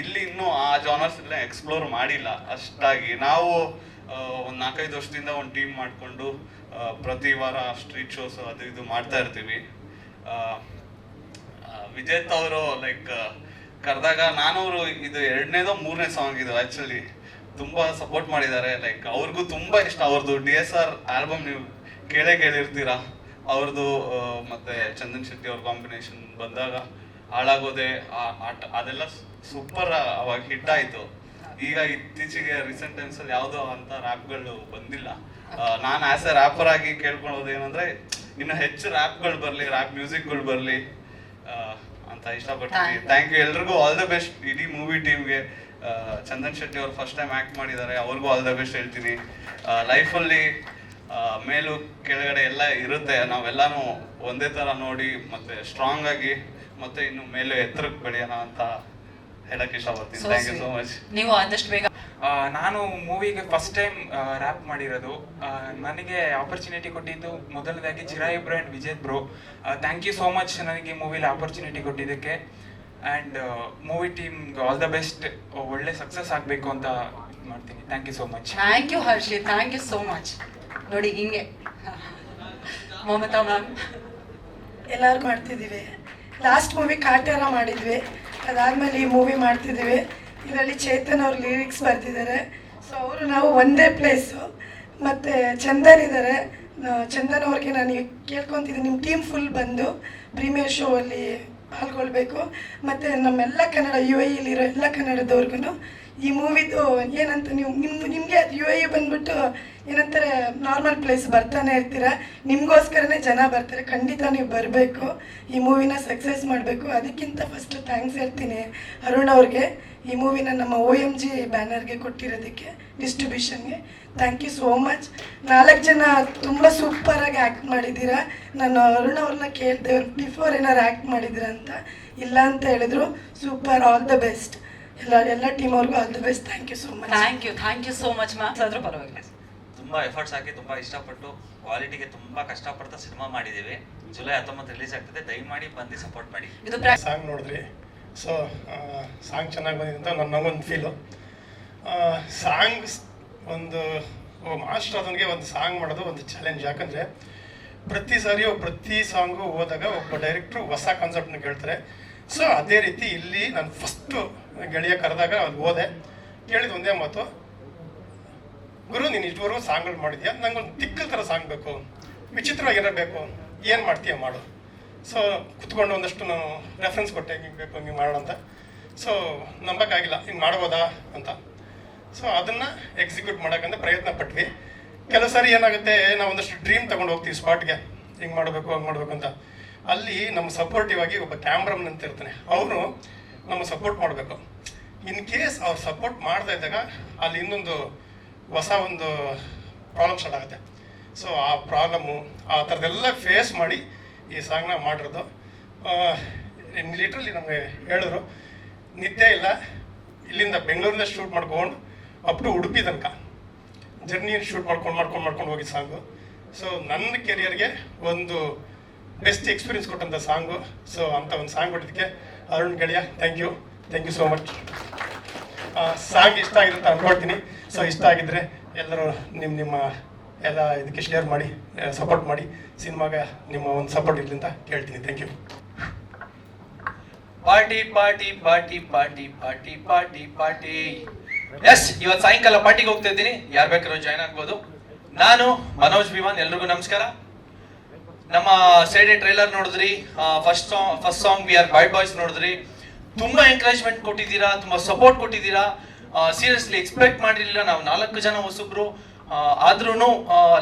ಇಲ್ಲಿ ಇನ್ನೂ ಆ ಜಾನರ್ಸ್ ಎಲ್ಲ ಎಕ್ಸ್ಪ್ಲೋರ್ ಮಾಡಿಲ್ಲ ಅಷ್ಟಾಗಿ. ನಾವು ಒಂದು 4-5 ವರ್ಷದಿಂದ ಒಂದು ಟೀಮ್ ಮಾಡಿಕೊಂಡು ಪ್ರತಿ ವಾರ ಸ್ಟ್ರೀಟ್ ಶೋಸ್ ಅದು ಇದು ಮಾಡ್ತಾ ಇರ್ತೀವಿ. ವಿಜೇತ್ ಅವರು ಲೈಕ್ ಕರೆದಾಗ ನಾನವರು ಇದು 2ನೇದೋ 3ನೇ ಸಾಂಗ್ ಇದು ಆ್ಯಕ್ಚುಲಿ ತುಂಬ ಸಪೋರ್ಟ್ ಮಾಡಿದ್ದಾರೆ. ಲೈಕ್ ಅವ್ರಿಗೂ ತುಂಬ ಇಷ್ಟ. ಅವ್ರದ್ದು DSR ಆಲ್ಬಮ್ ನೀವು ಕೇಳಿರ್ತೀರಾ. ಅವ್ರದ್ದು ಮತ್ತೆ ಚಂದನ್ ಶೆಟ್ಟಿ ಅವ್ರ ಕಾಂಬಿನೇಷನ್ ಬಂದಾಗ ಹಾಳಾಗೋದೆ ಅದೆಲ್ಲ ಸೂಪರ್ ಅವಾಗ ಹಿಟ್ ಆಯಿತು. ಈಗ ಇತ್ತೀಚೆಗೆ ರೀಸೆಂಟ್ ಟೈಮ್ಸಲ್ಲಿ ಯಾವುದೋ ಅಂತ ರ್ಯಾಪ್ಗಳು ಬಂದಿಲ್ಲ. ನಾನು ಆಸ್ ಎ ರ್ಯಾಪರ್ ಆಗಿ ಕೇಳ್ಕೊಳ್ಳೋದು ಏನಂದ್ರೆ ಇನ್ನು ಹೆಚ್ಚು ರ್ಯಾಪ್ಗಳು ಬರಲಿ, ರ್ಯಾಪ್ ಮ್ಯೂಸಿಕ್ಗಳು ಬರಲಿ ಅಂತ ಇಷ್ಟಪಡ್ತೀನಿ. ಥ್ಯಾಂಕ್ ಯು ಎಲ್ರಿಗೂ, ಆಲ್ ದ ಬೆಸ್ಟ್ ಇಡೀ ಮೂವಿ ಟೀಮ್ಗೆ. ಚಂದನ್ ಶೆಟ್ಟಿ ಅವರು ಫಸ್ಟ್ ಟೈಮ್ ಆ್ಯಕ್ಟ್ ಮಾಡಿದ್ದಾರೆ, ಅವ್ರಿಗೂ ಆಲ್ ದ ಬೆಸ್ಟ್ ಹೇಳ್ತೀನಿ. ಲೈಫಲ್ಲಿ ಮೇಲು ಕೆಳಗಡೆ ಎಲ್ಲ ಇರುತ್ತೆ, ನಾವೆಲ್ಲಾನು ಒಂದೇ ಥರ ನೋಡಿ ಮತ್ತೆ ಸ್ಟ್ರಾಂಗ್ ಆಗಿ ಮತ್ತೆ ಇನ್ನು ಮೇಲೆ ಎತ್ತರಕ್ಕೆ ಬೆಳೆಯೋಣ ಅಂತ ಹೇಳಕ್ಕೆ ಇಷ್ಟಪಡ್ತೀನಿ. Thank you so much. ನೀವು ಆದಷ್ಟು ಬೇಗ. ನಾನು ಮೂವಿಗೆ ಫಸ್ಟ್ ಟೈಮ್ ರ್ಯಾಪ್ ಮಾಡಿರೋದು. ನನಗೆ ಆಪರ್ಚುನಿಟಿ ಕೊಟ್ಟಿದ್ದು ಮೊದಲನೇದಾಗಿ Chirayu bro and Vijeth bro. Thank you so much ನನಗೆ ಮೂವಿಲಿ ಆಪರ್ಚುನಿಟಿ ಕೊಟ್ಟಿದ್ದಕ್ಕೆ. ಆ್ಯಂಡ್ ಮೂವಿ ಟೀಮ್ಗೆ ಆಲ್ ದ ಬೆಸ್ಟ್, ಒಳ್ಳೆ ಸಕ್ಸಸ್ ಆಗಬೇಕು ಅಂತ ಮಾಡ್ತೀನಿ. Thank you so much. Thank you Harshith, thank you so much. ನೋಡಿ ಹಿಂಗೆ ಮಮತಾ ಮ್ಯಾಮ್ ಎಲ್ಲರೂ ಮಾಡ್ತಿದ್ದೀವಿ. ಲಾಸ್ಟ್ ಮೂವಿ ಕಾಟೇರ ಮಾಡಿದ್ವಿ, ಅದಾದಮೇಲೆ ಈ ಮೂವಿ ಮಾಡ್ತಿದ್ದೀವಿ. ಇದರಲ್ಲಿ ಚೇತನ್ ಅವ್ರು ಲಿರಿಕ್ಸ್ ಬರ್ತಿದ್ದಾರೆ. ಸೊ ಅವರು ನಾವು ಒಂದೇ ಪ್ಲೇಸು. ಮತ್ತು ಚಂದನ್ ಇದ್ದಾರೆ. ಚಂದನ್ ಅವ್ರಿಗೆ ನಾನು ಕೇಳ್ಕೊತಿದ್ದೀನಿ, ನಿಮ್ಮ ಟೀಮ್ ಫುಲ್ ಬಂದು ಪ್ರೀಮಿಯರ್ ಶೋ ಅಲ್ಲಿ ಪಾಲ್ಗೊಳ್ಬೇಕು. ಮತ್ತು ನಮ್ಮೆಲ್ಲ ಕನ್ನಡ UAE-ಯಲ್ಲಿರೋ ಎಲ್ಲ ಕನ್ನಡದವ್ರಿಗೂ ಈ ಮೂವಿದು ಏನಂತ ನಿಮಗೆ ಅದು UAE ಬಂದ್ಬಿಟ್ಟು ಏನಂತಾರೆ ನಾರ್ಮಲ್ ಪ್ಲೇಸ್ ಬರ್ತಾನೆ ಇರ್ತೀರ, ನಿಮಗೋಸ್ಕರನೇ ಜನ ಬರ್ತಾರೆ. ಖಂಡಿತ ನೀವು ಬರಬೇಕು, ಈ ಮೂವಿನ ಸಕ್ಸಸ್ ಮಾಡಬೇಕು. ಅದಕ್ಕಿಂತ ಫಸ್ಟ್ ಥ್ಯಾಂಕ್ಸ್ ಹೇಳ್ತೀನಿ ಅರುಣ್ ಅವ್ರಿಗೆ, ಈ ಮೂವಿನ ನಮ್ಮ OMG ಬ್ಯಾನರ್ಗೆ ಕೊಟ್ಟಿರೋದಕ್ಕೆ, ಡಿಸ್ಟ್ರಿಬ್ಯೂಷನ್ಗೆ. Thank you so much. 4 ಜನ ತುಂಬ ಸೂಪರಾಗಿ ಆ್ಯಕ್ಟ್ ಮಾಡಿದ್ದೀರಾ. ನಾನು ಅರುಣ್ ಅವ್ರನ್ನ ಕೇಳಿದೆ ಬಿಫೋರ್ ಏನಾರು ಆ್ಯಕ್ಟ್ ಮಾಡಿದ್ದೀರಾ ಅಂತ, ಇಲ್ಲ ಅಂತ ಹೇಳಿದ್ರು. Super, all the best. ಎಲ್ಲ ಟೀಮ್ ಅವ್ರಿಗೂ all the best. Thank you so much. Thank you so much ma'am. ಆದರೂ ಪರವಾಗಿಲ್ಲ. ತುಂಬ ಎಫರ್ಟ್ಸ್ ಹಾಕಿ ತುಂಬ ಇಷ್ಟಪಟ್ಟು ಕ್ವಾಲಿಟಿಗೆ ತುಂಬ ಕಷ್ಟಪಡ್ತಾ ಸಿನಿಮಾ ಮಾಡಿದ್ದೀವಿ. ಜುಲೈ 19 ರಿಲೀಸ್ ಆಗ್ತದೆ, ದಯಮಾಡಿ ಬಂದು ಸಪೋರ್ಟ್ ಮಾಡಿ. ಇದು ಸಾಂಗ್ ನೋಡಿದ್ರಿ. ಸೊ ಸಾಂಗ್ ಚೆನ್ನಾಗಿ ಬಂದಿದೆ ಅಂತ ನನಗೊಂದು ಫೀಲು. ಸಾಂಗ್ಸ್ ಒಂದು ಮಾಸ್ಟರ್ ಅದನಿಗೆ ಒಂದು ಸಾಂಗ್ ಮಾಡೋದು ಒಂದು ಚಾಲೆಂಜ್. ಯಾಕಂದರೆ ಪ್ರತಿ ಸಾರಿಯೂ ಪ್ರತಿ ಸಾಂಗು ಹೋದಾಗ ಒಬ್ಬ ಡೈರೆಕ್ಟ್ರು ಹೊಸ ಕಾನ್ಸೆಪ್ಟ್ನ ಕೇಳ್ತಾರೆ. ಸೊ ಅದೇ ರೀತಿ ಇಲ್ಲಿ ನಾನು ಫಸ್ಟು ಗೆಳೆಯ ಕರೆದಾಗ ಅಲ್ಲಿ ಹೋದೆ, ಕೇಳಿದ ಒಂದೇ ಮಾತು, ಗುರು ನೀನು ಇಷ್ಟವರೆಗೂ ಸಾಂಗ್ಗಳು ಮಾಡಿದ್ಯಾ, ನಂಗೊಂದು ತಿಕ್ಕಲ್ ಥರ ಸಾಂಗ್ ಬೇಕು, ವಿಚಿತ್ರವಾಗಿರಬೇಕು, ಏನು ಮಾಡ್ತೀಯ ಮಾಡು. ಸೊ ಕುತ್ಕೊಂಡು ಒಂದಷ್ಟು ನಾನು ರೆಫರೆನ್ಸ್ ಕೊಟ್ಟೆ, ಹಿಂಗೆ ಬೇಕು ಹಿಂಗೆ ಮಾಡೋಣ ಅಂತ. ಸೊ ನಂಬಕ್ಕಾಗಿಲ್ಲ ಹಿಂಗೆ ಮಾಡ್ಬೋದಾ ಅಂತ. ಸೊ ಅದನ್ನು ಎಕ್ಸಿಕ್ಯೂಟ್ ಮಾಡೋಕ್ಕಂತ ಪ್ರಯತ್ನ ಪಟ್ವಿ. ಕೆಲವು ಸಾರಿ ಏನಾಗುತ್ತೆ, ನಾವು ಒಂದಷ್ಟು ಡ್ರೀಮ್ ತೊಗೊಂಡು ಹೋಗ್ತೀವಿ ಸ್ಪಾಟ್ಗೆ, ಹಿಂಗೆ ಮಾಡಬೇಕು ಹಂಗೆ ಮಾಡಬೇಕು ಅಂತ. ಅಲ್ಲಿ ನಮ್ಮ ಸಪೋರ್ಟಿವ್ ಆಗಿ ಒಬ್ಬ ಕ್ಯಾಮ್ರಾಮನ್ ಅಂತ ಇರ್ತಾನೆ, ಅವರು ನಮ್ಮ ಸಪೋರ್ಟ್ ಮಾಡಬೇಕು. ಇನ್ ಕೇಸ್ ಅವ್ರು ಸಪೋರ್ಟ್ ಮಾಡ್ತಾ ಇದ್ದಾಗ ಅಲ್ಲಿ ಇನ್ನೊಂದು ಹೊಸ ಒಂದು ಪ್ರಾಬ್ಲಮ್ ಸ್ಟಾರ್ಟ್ ಆಗುತ್ತೆ. ಸೊ ಆ ಪ್ರಾಬ್ಲಮ್ಮು ಆ ಥರದ್ದೆಲ್ಲ ಫೇಸ್ ಮಾಡಿ ಈ ಸಾಂಗ್ನ ಮಾಡಿರೋದು. ಲಿಟ್ರಲಿ ನಮಗೆ ಹೇಳಿದ್ರು, ನಿದ್ದೆ ಇಲ್ಲ, ಇಲ್ಲಿಂದ ಬೆಂಗಳೂರಿಂದ ಶೂಟ್ ಮಾಡ್ಕೊಂಡು ಅಪ್ ಟು ಉಡುಪಿ ತನಕ ಜರ್ನಿಯನ್ನು ಶೂಟ್ ಮಾಡ್ಕೊಂಡು ಹೋಗಿದ್ದು ಸಾಂಗು. ಸೊ ನನ್ನ ಕೆರಿಯರ್ಗೆ ಒಂದು ಬೆಸ್ಟ್ ಎಕ್ಸ್ಪೀರಿಯನ್ಸ್ ಕೊಟ್ಟಂಥ ಸಾಂಗು. ಸೊ ಅಂಥ ಒಂದು ಸಾಂಗ್ ಕೊಟ್ಟಿದ್ದಕ್ಕೆ ಅರುಣ್ ಗೆಳೆಯ thank you so much. Song ಇಷ್ಟ ಆಗಿದೆ ಅಂತ ಅಂದ್ಕೊಳ್ತೀನಿ. ಸೊ ಇಷ್ಟ ಆಗಿದ್ದರೆ ಎಲ್ಲರೂ ನಿಮ್ಮ ಎಲ್ಲ ಇದಕ್ಕೆ ಶೇರ್ ಮಾಡಿ, ಸಪೋರ್ಟ್ ಮಾಡಿ. ಸಿನಿಮಾಗೆ ನಿಮ್ಮ ಒಂದು ಸಪೋರ್ಟ್ ಇರಲಿ ಅಂತ ಕೇಳ್ತೀನಿ. Thank you. Party party party party party party party. Yes, ಇವತ್ತು ಸಾಯಂಕಾಲ ಪಾರ್ಟಿಗೆ ಹೋಗ್ತಾ ಇದ್ದೀನಿ. ಯಾರು ಬೇಕಾದ್ರೂ ಜಾಯ್ನ್ ಆಗ್ಬೋದು. ನಾನು ಮನೋಜ್ ವಿಮಾನ್. ಎಲ್ರಿಗೂ ನಮಸ್ಕಾರ. ನಮ್ಮ ಸೈಡೆ ಟ್ರೈಲರ್ ನೋಡಿದ್ರಿ, first song we are bad boys ನೋಡಿದ್ರಿ. ತುಂಬಾ ಎಂಕರೇಜ್ಮೆಂಟ್ ಕೊಟ್ಟಿದ್ದೀರಾ, ತುಂಬಾ ಸಪೋರ್ಟ್ ಕೊಟ್ಟಿದ್ದೀರಾ. ಸೀರಿಯಸ್ಲಿ ಎಕ್ಸ್ಪೆಕ್ಟ್ ಮಾಡಿರಲಿಲ್ಲ. ನಾವು 4 ಜನ ಹೊಸಬ್ರು, ಆದ್ರೂ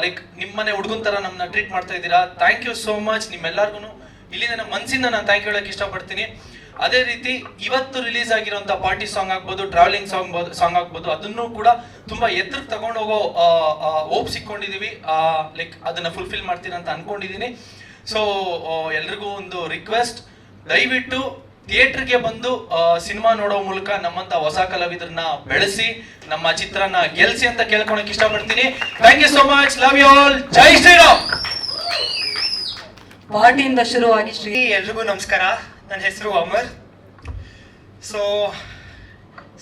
ಲೈಕ್ ನಿಮ್ಮನೆ ಹುಡುಗನ ಥರ ನಮ್ಮನ್ನ ಟ್ರೀಟ್ ಮಾಡ್ತಾ ಇದ್ದೀರಾ. ಥ್ಯಾಂಕ್ ಯು ಸೋ ಮಚ್ ನಿಮ್ಮೆಲ್ಲರಿಗೂ. ಇಲ್ಲಿಂದ ನಮ್ಮ ಮನಸ್ಸಿಂದ ನಾನು ಥ್ಯಾಂಕ್ ಯು ಹೇಳಕ್ಕೆ ಇಷ್ಟಪಡ್ತೀನಿ. ಅದೇ ರೀತಿ ಇವತ್ತು ರಿಲೀಸ್ ಆಗಿರುವಂಥ ಪಾರ್ಟಿ ಸಾಂಗ್ ಆಗ್ಬೋದು, ಟ್ರಾವೆಲಿಂಗ್ ಸಾಂಗ್ ಆಗ್ಬೋದು, ಅದನ್ನು ಕೂಡ ತುಂಬ ಎತ್ತರಕ್ಕೆ ತಗೊಂಡೋಗೋ ಹೋಪ್ ಸಿಕ್ಕೊಂಡಿದ್ದೀವಿ. ಲೈಕ್ ಅದನ್ನು ಫುಲ್ಫಿಲ್ ಮಾಡ್ತೀನಿ ಅಂತ ಅನ್ಕೊಂಡಿದ್ದೀನಿ. ಸೊ ಎಲ್ರಿಗೂ ಒಂದು ರಿಕ್ವೆಸ್ಟ್, ದಯವಿಟ್ಟು ಥಿಯೇಟರ್ಗೆ ಬಂದು ಸಿನಿಮಾ ನೋಡೋ ಮೂಲಕ ನಮ್ಮಂತ ಹೊಸ ಕಲಾವಿದರನ್ನ ಬೆಳೆಸಿ ನಮ್ಮ ಚಿತ್ರನ ಗೆಲ್ಸಿ ಅಂತ ಕೇಳ್ಕೊಳಕ್ ಇಷ್ಟಪಡ್ತೀನಿ. Thank you so much, love you all, ಜೈ ಶ್ರೀರಾಮ್. ಪಾರ್ಟಿಯಿಂದ ಶುರುವಾಗಿ ಎಲ್ರಿಗೂ ನಮಸ್ಕಾರ. ನನ್ನ ಹೆಸರು ಅಮರ್. ಸೊ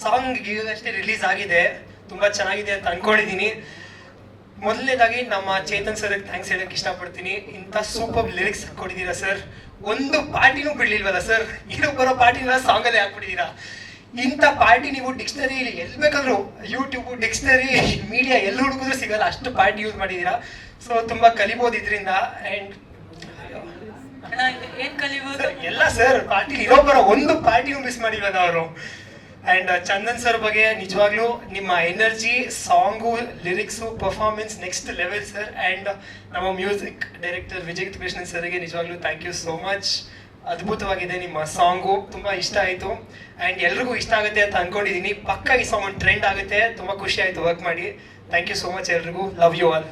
ಸಾಂಗ್ ಈಗಷ್ಟೇ ರಿಲೀಸ್ ಆಗಿದೆ, ತುಂಬ ಚೆನ್ನಾಗಿದೆ ಅಂತ ಅನ್ಕೊಂಡಿದ್ದೀನಿ. ಮೊದಲನೇದಾಗಿ ನಮ್ಮ ಚೇತನ್ ಸರ್ಗೆ ಥ್ಯಾಂಕ್ಸ್ ಹೇಳಕ್ಕೆ ಇಷ್ಟಪಡ್ತೀನಿ. ಇಂಥ ಸೂಪರ್ ಲಿರಿಕ್ಸ್ ಕೊಟ್ಟಿದ್ದೀರಾ ಸರ್. ಒಂದು ಪಾರ್ಟಿನೂ ಬಿಡ್ಲಿಲ್ವಲ್ಲ ಸರ್, ಇರೋ ಬರೋ ಪಾರ್ಟಿನ ಸಾಂಗಲ್ಲೇ ಹಾಕ್ಬಿಟ್ಟಿದ್ದೀರಾ. ಇಂಥ ಪಾರ್ಟಿ ನೀವು ಡಿಕ್ಷನರಿ ಎಲ್ಲಿ ಬೇಕಾದ್ರು, ಯೂಟ್ಯೂಬ್, ಡಿಕ್ಷನರಿ, ಮೀಡಿಯಾ ಎಲ್ಲಿ ಹುಡುಗಿದ್ರು ಸಿಗಲ್ಲ, ಅಷ್ಟು ಪಾರ್ಟಿ ಯೂಸ್ ಮಾಡಿದ್ದೀರಾ. ಸೊ ತುಂಬ ಕಲಿಬೋದು ಇದರಿಂದ. ಆ್ಯಂಡ್ ಏನ್ ಕಲಿಬೋದು ಎಲ್ಲ ಸರ್, ಪಾರ್ಟಿ ಇರೋ ಬರೋ ಒಂದು ಪಾರ್ಟಿನೂ ಮಿಸ್ ಮಾಡಿಲ್ಲ ಅವರು. ಆ್ಯಂಡ್ ಚಂದನ್ ಸರ್ ಬಗ್ಗೆ ನಿಜವಾಗ್ಲೂ ನಿಮ್ಮ energy, song, lyrics, performance next level sir. And ನಮ್ಮ ಮ್ಯೂಸಿಕ್ ಡೈರೆಕ್ಟರ್ ವಿಜಯ್ ಕೃಷ್ಣನ್ ಸರ್ಗೆ ನಿಜವಾಗ್ಲೂ ಥ್ಯಾಂಕ್ ಯು ಸೋ ಮಚ್. ಅದ್ಭುತವಾಗಿದೆ ನಿಮ್ಮ ಸಾಂಗು, ತುಂಬ ಇಷ್ಟ ಆಯಿತು. ಆ್ಯಂಡ್ ಎಲ್ರಿಗೂ ಇಷ್ಟ ಆಗುತ್ತೆ ಅಂತ ಅಂದ್ಕೊಂಡಿದ್ದೀನಿ. ಪಕ್ಕ ಈ ಸಾಂಗ್ ಒಂದು ಟ್ರೆಂಡ್ ಆಗುತ್ತೆ. ತುಂಬ ಖುಷಿ ಆಯಿತು ವರ್ಕ್ ಮಾಡಿ. ಥ್ಯಾಂಕ್ ಯು ಸೋ ಮಚ್ ಎಲ್ರಿಗೂ, love you all.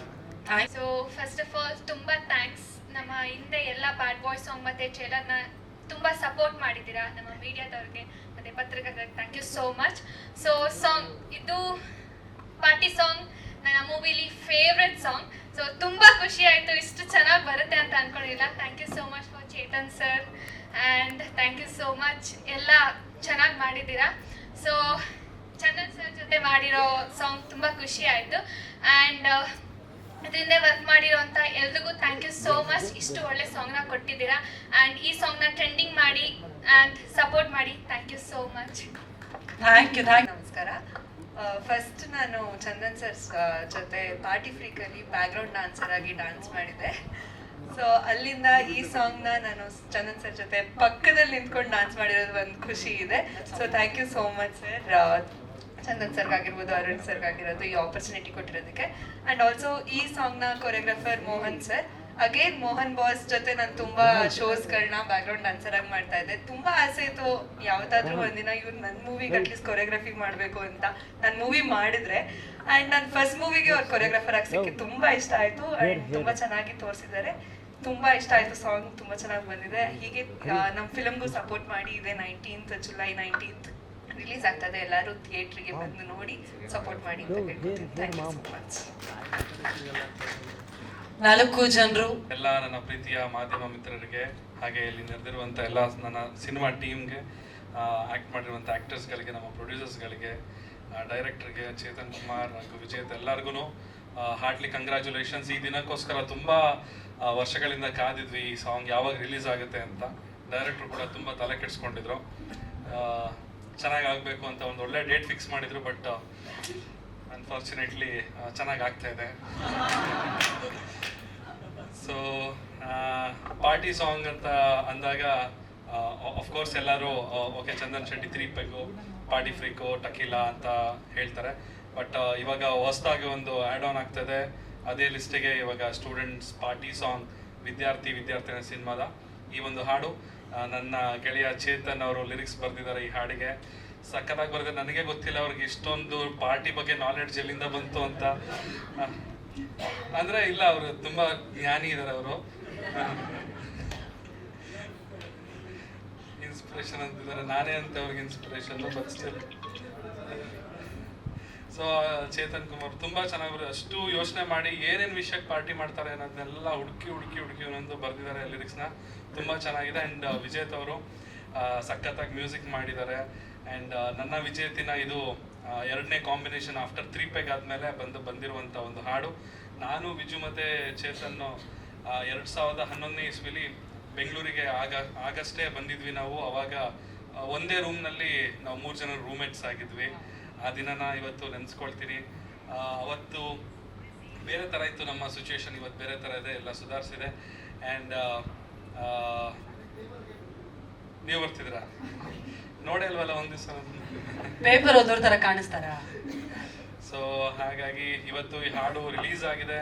So first of all ತುಂಬ ಥ್ಯಾಂಕ್ಸ್. ನಮ್ಮ ಹಿಂದೆ ಎಲ್ಲ ಬ್ಯಾಡ್ ಬಾಯ್ ಸಾಂಗ್ ಮತ್ತು ಟ್ರೇಲರ್ನ ತುಂಬ ಸಪೋರ್ಟ್ ಮಾಡಿದ್ದೀರಾ. ನಮ್ಮ ಮೀಡಿಯಾದವ್ರಿಗೆ ಮತ್ತು ಪತ್ರಕರ್ತರಿಗೆ thank you so much. So song ಇದು ಪಾರ್ಟಿ ಸಾಂಗ್ ನನ್ನ ಮೂವಿಲಿ ಫೇವ್ರೆಟ್ ಸಾಂಗ್. ಸೊ ತುಂಬ ಖುಷಿ ಆಯಿತು, ಇಷ್ಟು ಚೆನ್ನಾಗಿ ಬರುತ್ತೆ ಅಂತ ಅಂದ್ಕೊಂಡಿಲ್ಲ. Thank you so much for Chetan sir and thank you so much. ಎಲ್ಲ ಚೆನ್ನಾಗಿ ಮಾಡಿದ್ದೀರಾ. ಸೊ ಚಂದನ್ ಸರ್ ಜೊತೆ ಮಾಡಿರೋ ಸಾಂಗ್ ತುಂಬ ಖುಷಿ ಆಯಿತು. ಆ್ಯಂಡ್ ಇದರಿಂದ ವರ್ಕ್ ಮಾಡಿರೋಂಥ ಎಲ್ರಿಗೂ ಥ್ಯಾಂಕ್ ಯು ಸೋ ಮಚ್. ಇಷ್ಟು ಒಳ್ಳೆ ಸಾಂಗ್ನ ಕೊಟ್ಟಿದ್ದೀರಾ ಆ್ಯಂಡ್ ಈ ಸಾಂಗ್ನ ಟ್ರೆಂಡಿಂಗ್ ಮಾಡಿ ಆ್ಯಂಡ್ ಸಪೋರ್ಟ್ ಮಾಡಿ. Thank you so much. Thank you. ನಮಸ್ಕಾರ. ಫಸ್ಟ್ ನಾನು ಚಂದನ್ ಸರ್ ಜೊತೆ ಪಾರ್ಟಿ ಫ್ರೀಕಲ್ಲಿ ಬ್ಯಾಕ್ಗ್ರೌಂಡ್ ಡಾನ್ಸರ್ ಆಗಿ ಡಾನ್ಸ್ ಮಾಡಿದ್ದೆ. ಸೊ ಅಲ್ಲಿಂದ ಈ ಸಾಂಗ್ನ ನಾನು ಚಂದನ್ ಸರ್ ಜೊತೆ ಪಕ್ಕದಲ್ಲಿ ನಿಂತ್ಕೊಂಡು ಡಾನ್ಸ್ ಮಾಡಿರೋದು ಒಂದು ಖುಷಿ ಇದೆ. So thank you so much sir. Chandan ಸರ್ಗಾಗಿರ್ಬೋದು, ಅರುಣ್ ಸರ್ಗಾಗಿರೋದು ಈ ಆಪರ್ಚುನಿಟಿ ಕೊಟ್ಟಿರೋದಕ್ಕೆ. ಆ್ಯಂಡ್ ಆಲ್ಸೋ ಈ ಸಾಂಗ್ನ choreographer Mohan sir. Again Mohan boss ಜೊತೆ ನಾನು ತುಂಬ ಶೋಸ್ಗಳನ್ನ ಬ್ಯಾಕ್ಗ್ರೌಂಡ್ ಡಾನ್ಸರ್ ಆಗಿ ಮಾಡ್ತಾ ಇದ್ದೆ. ತುಂಬ ಆಸೆ ಇತ್ತು ಯಾವತ್ತಾದ್ರೂ ಒಂದಿನ ಇವ್ರು ನನ್ನ ಮೂವಿಗೆ ಅಟ್ಲೀಸ್ಟ್ ಕೊರಿಯೋಗ್ರಫಿ ಮಾಡಬೇಕು ಅಂತ. ನಾನು ಮೂವಿ ಮಾಡಿದ್ರೆ ಆ್ಯಂಡ್ ನನ್ನ ಫಸ್ಟ್ ಮೂವಿಗೆ ಅವ್ರು ಕೊರಿಯೋಗ್ರಾಫರ್ ಆಗಿ ಸಿಕ್ಕಿ ತುಂಬ ಇಷ್ಟ ಆಯಿತು. ಆ್ಯಂಡ್ ತುಂಬ ಚೆನ್ನಾಗಿ ತೋರಿಸಿದ್ದಾರೆ. ತುಂಬ ಇಷ್ಟ ಆಯಿತು ಸಾಂಗ್, ತುಂಬ ಚೆನ್ನಾಗಿ ಬಂದಿದೆ. ಹೀಗೆ ನಮ್ಮ ಫಿಲಮ್ಗೂ ಸಪೋರ್ಟ್ ಮಾಡಿ. ಇದೆ 19th ಜುಲೈ 19th ರಿಲೀಸ್ ಆಗ್ತದೆ. ಎಲ್ಲರೂ ಥಿಯೇಟ್ರಿಗೆ ಬಂದು ನೋಡಿ ಸಪೋರ್ಟ್ ಮಾಡಿ ಅಂತ ಕೇಳ್ಕೊತೀನಿ. Thank you so much. 4 ಜನರು ಎಲ್ಲ ನನ್ನ ಪ್ರೀತಿಯ ಮಾಧ್ಯಮ ಮಿತ್ರರಿಗೆ, ಹಾಗೆ ಇಲ್ಲಿ ನೆರೆದಿರುವಂಥ ಎಲ್ಲ ನನ್ನ ಸಿನಿಮಾ ಟೀಮ್ಗೆ, ಆ್ಯಕ್ಟ್ ಮಾಡಿರುವಂಥ ಆ್ಯಕ್ಟರ್ಸ್ಗಳಿಗೆ, ನಮ್ಮ ಪ್ರೊಡ್ಯೂಸರ್ಸ್ಗಳಿಗೆ, ಡೈರೆಕ್ಟರ್ಗೆ, ಚೇತನ್ ಕುಮಾರ್ ಹಾಗೂ ವಿಜಯ್ ಎಲ್ಲರಿಗೂ ಹಾರ್ಟ್ಲಿ ಕಂಗ್ರ್ಯಾಚುಲೇಷನ್ಸ್. ಈ ದಿನಕ್ಕೋಸ್ಕರ ತುಂಬ ವರ್ಷಗಳಿಂದ ಕಾದಿದ್ವಿ ಈ ಸಾಂಗ್ ಯಾವಾಗ ರಿಲೀಸ್ ಆಗುತ್ತೆ ಅಂತ. ಡೈರೆಕ್ಟ್ರು ಕೂಡ ತುಂಬ ತಲೆ ಕೆಡಿಸ್ಕೊಂಡಿದ್ರು, ಚೆನ್ನಾಗಿ ಆಗಬೇಕು ಅಂತ ಒಂದು ಒಳ್ಳೆ ಡೇಟ್ ಫಿಕ್ಸ್ ಮಾಡಿದ್ರು. ಬಟ್ ಅನ್ಫಾರ್ಚುನೇಟ್ಲಿ ಚೆನ್ನಾಗಿ ಆಗ್ತಾ ಇದೆ. ಸೊ ಪಾರ್ಟಿ ಸಾಂಗ್ ಅಂತ ಅಂದಾಗ ಆಫ್ಕೋರ್ಸ್ ಎಲ್ಲರೂ ಓಕೆ ಚಂದನ್ ಶೆಟ್ಟಿ 3 ಪೆಗ್ಗು, ಪಾರ್ಟಿ ಫ್ರೀಕು, ಟಕೀಲಾ ಅಂತ ಹೇಳ್ತಾರೆ. ಬಟ್ ಇವಾಗ ಹೊಸದಾಗಿ ಒಂದು ಆ್ಯಡ್ ಆನ್ ಆಗ್ತದೆ ಅದೇ ಲಿಸ್ಟಿಗೆ. ಇವಾಗ ಸ್ಟೂಡೆಂಟ್ಸ್ ಪಾರ್ಟಿ ಸಾಂಗ್, ವಿದ್ಯಾರ್ಥಿನ ಸಿನಿಮಾದ ಈ ಒಂದು ಹಾಡು ನನ್ನ ಗೆಳೆಯ ಚೇತನ್ ಅವರು ಲಿರಿಕ್ಸ್ ಬರೆದಿದ್ದಾರೆ ಈ ಹಾಡಿಗೆ. ಸಕ್ಕತ್ತಾಗಿ ಬರೆದ್ರೆ ನನಗೆ ಗೊತ್ತಿಲ್ಲ ಅವ್ರಿಗೆ ಇಷ್ಟೊಂದು ಪಾರ್ಟಿ ಬಗ್ಗೆ ನಾಲೆಡ್ಜ್ ಎಲ್ಲಿಂದ ಬಂತು ಅಂತ. ಅಂದ್ರೆ ಇಲ್ಲ, ಅವರು ತುಂಬಾ ಜ್ಞಾನಿ ಇದ್ದಾರೆ ಅವರು. ಇನ್ಸ್ಪಿರೇಷನ್ ಅಂತಿದ್ದಾರೆ, ನಾನೇ ಅಂತ ಅವ್ರಿಗೆ inspiration. But still so Chetan Kumar ತುಂಬಾ ಚೆನ್ನಾಗಿ ಅಷ್ಟು ಯೋಚನೆ ಮಾಡಿ ಏನೇನು ವಿಷಯಕ್ಕೆ ಪಾರ್ಟಿ ಮಾಡ್ತಾರೆ ಅನ್ನೋದನ್ನೆಲ್ಲ ಹುಡುಕಿ ಒಂದೊಂದು ಬರೆದಿದ್ದಾರೆ ಲಿರಿಕ್ಸ್ನ. ತುಂಬ ಚೆನ್ನಾಗಿದೆ. ಆ್ಯಂಡ್ ವಿಜೇತ್ ಅವರು ಸಖತ್ತಾಗಿ ಮ್ಯೂಸಿಕ್ ಮಾಡಿದ್ದಾರೆ. ಆ್ಯಂಡ್ ನನ್ನ ವಿಜೇತಿನ ಇದು ಎರಡನೇ ಕಾಂಬಿನೇಷನ್ ಆಫ್ಟರ್ 3 ಪೆಗ್ ಆದಮೇಲೆ ಬಂದಿರುವಂಥ ಒಂದು ಹಾಡು. ನಾನು ವಿಜು ಮತ್ತು ಚೇತನ್ 2011ನೇ ಇಸ್ವಿಲಿ ಬೆಂಗಳೂರಿಗೆ ಆಗಷ್ಟೇ ಬಂದಿದ್ವಿ ನಾವು. ಅವಾಗ ಒಂದೇ ರೂಮ್ನಲ್ಲಿ ನಾವು 3 ಜನ ರೂಮ್ಮೇಟ್ಸ್ ಆಗಿದ್ವಿ. ಆ ದಿನನ ಇವತ್ತು ನೆನೆಸ್ಕೊಳ್ತೀನಿ. ಅವತ್ತು ಬೇರೆ ಥರ ಇತ್ತು ನಮ್ಮ ಸಿಚುವೇಶನ್, ಇವತ್ತು ಬೇರೆ ಥರ ಇದೆ, ಎಲ್ಲ ಸುಧಾರಿಸಿದೆ. ಆ್ಯಂಡ್ ನೀವು ಬರ್ತಿದ್ದೀರಾ? ನೋಡೇ ಅಲ್ವಲ್ಲ ಒಂದು ದಿವಸ ಪೇಪರ್ ಓದೋರ್ ಥರ ಕಾಣಿಸ್ತಾರ. ಸೊ ಹಾಗಾಗಿ ಇವತ್ತು ಈ ಹಾಡು ರಿಲೀಸ್ ಆಗಿದೆ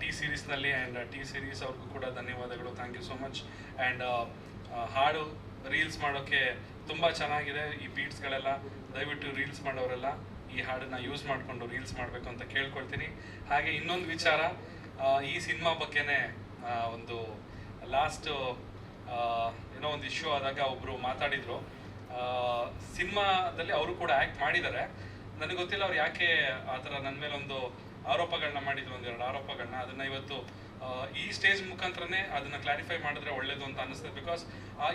ಟಿ ಸೀರೀಸ್ನಲ್ಲಿ. ಆ್ಯಂಡ್ ಟಿ ಸೀರೀಸ್ ಅವ್ರಿಗೂ ಕೂಡ ಧನ್ಯವಾದಗಳು, thank you so much. And ಹಾಡು ರೀಲ್ಸ್ ಮಾಡೋಕ್ಕೆ ತುಂಬ ಚೆನ್ನಾಗಿದೆ. ಈ ಬೀಟ್ಸ್ಗಳೆಲ್ಲ ದಯವಿಟ್ಟು ರೀಲ್ಸ್ ಮಾಡೋರೆಲ್ಲ ಈ ಹಾಡನ್ನು ಯೂಸ್ ಮಾಡಿಕೊಂಡು ರೀಲ್ಸ್ ಮಾಡಬೇಕು ಅಂತ ಕೇಳ್ಕೊಳ್ತೀನಿ. ಹಾಗೆ ಇನ್ನೊಂದು ವಿಚಾರ, ಈ ಸಿನಿಮಾ ಬಗ್ಗೆನೇ ಒಂದು ಲಾಸ್ಟ್ ಏನೋ ಒಂದು ಇಶ್ಯೂ ಆದಾಗ ಒಬ್ಬರು ಮಾತಾಡಿದರು. ಸಿನಿಮಾದಲ್ಲಿ ಅವರು ಕೂಡ ಆ್ಯಕ್ಟ್ ಮಾಡಿದ್ದಾರೆ. ನನಗೆ ಗೊತ್ತಿಲ್ಲ ಅವ್ರು ಯಾಕೆ ಆ ಥರ ನನ್ನ ಮೇಲೆ ಒಂದು ಆರೋಪಗಳನ್ನ ಮಾಡಿದ್ರು, 1-2 ಆರೋಪಗಳನ್ನ. ಅದನ್ನು ಇವತ್ತು ಈ ಸ್ಟೇಜ್ ಮುಖಾಂತರನೇ ಅದನ್ನು ಕ್ಲಾರಿಫೈ ಮಾಡಿದ್ರೆ ಒಳ್ಳೇದು ಅಂತ ಅನಿಸ್ತದೆ. ಬಿಕಾಸ್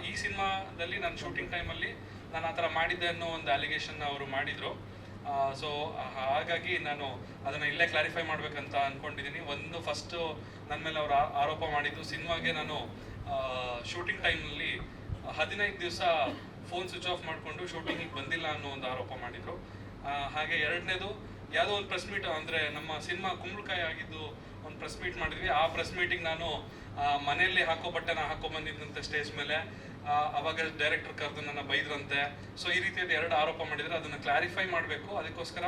ಈ ಸಿನಿಮಾದಲ್ಲಿ ನಾನು ಶೂಟಿಂಗ್ ಟೈಮಲ್ಲಿ ನಾನು ಆ ಥರ ಮಾಡಿದ್ದೆ ಅನ್ನೋ ಒಂದು ಅಲಿಗೇಷನ್ನ ಅವರು ಮಾಡಿದರು. ಸೊ ಹಾಗಾಗಿ ನಾನು ಅದನ್ನು ಇಲ್ಲೇ ಕ್ಲಾರಿಫೈ ಮಾಡಬೇಕಂತ ಅಂದ್ಕೊಂಡಿದ್ದೀನಿ. ಒಂದು ಫಸ್ಟು ನನ್ನ ಮೇಲೆ ಅವರು ಆರೋಪ ಮಾಡಿದ್ದು, ಸಿನಿಮಾಗೆ ನಾನು ಶೂಟಿಂಗ್ ಟೈಮ್ನಲ್ಲಿ 15 ದಿವಸ ಫೋನ್ ಸ್ವಿಚ್ ಆಫ್ ಮಾಡಿಕೊಂಡು ಶೂಟಿಂಗಿಗೆ ಬಂದಿಲ್ಲ ಅನ್ನೋ ಒಂದು ಆರೋಪ ಮಾಡಿದರು. ಹಾಗೆ ಎರಡನೇದು, ಯಾವುದೋ ಒಂದು ಪ್ರೆಸ್ ಮೀಟ್, ಅಂದರೆ ನಮ್ಮ ಸಿನಿಮಾ ಕುಂಬಳಕಾಯಿ ಆಗಿದ್ದು ಒಂದು ಪ್ರೆಸ್ ಮೀಟ್ ಮಾಡಿದ್ವಿ. ಆ ಪ್ರೆಸ್ ಮೀಟಿಂಗ್ ನಾನು ಮನೆಯಲ್ಲಿ ಹಾಕೋ ಬಟ್ಟೆನ ಹಾಕೊಂಡ್ಬಂದಿದ್ದಂತೆ ಸ್ಟೇಜ್ ಮೇಲೆ. ಅವಾಗ ಡೈರೆಕ್ಟರ್ ಕರೆದು ನನ್ನ ಬೈದ್ರಂತೆ. ಸೊ ಈ ರೀತಿಯಾದ 2 ಆರೋಪ ಮಾಡಿದರೆ ಅದನ್ನು ಕ್ಲಾರಿಫೈ ಮಾಡಬೇಕು. ಅದಕ್ಕೋಸ್ಕರ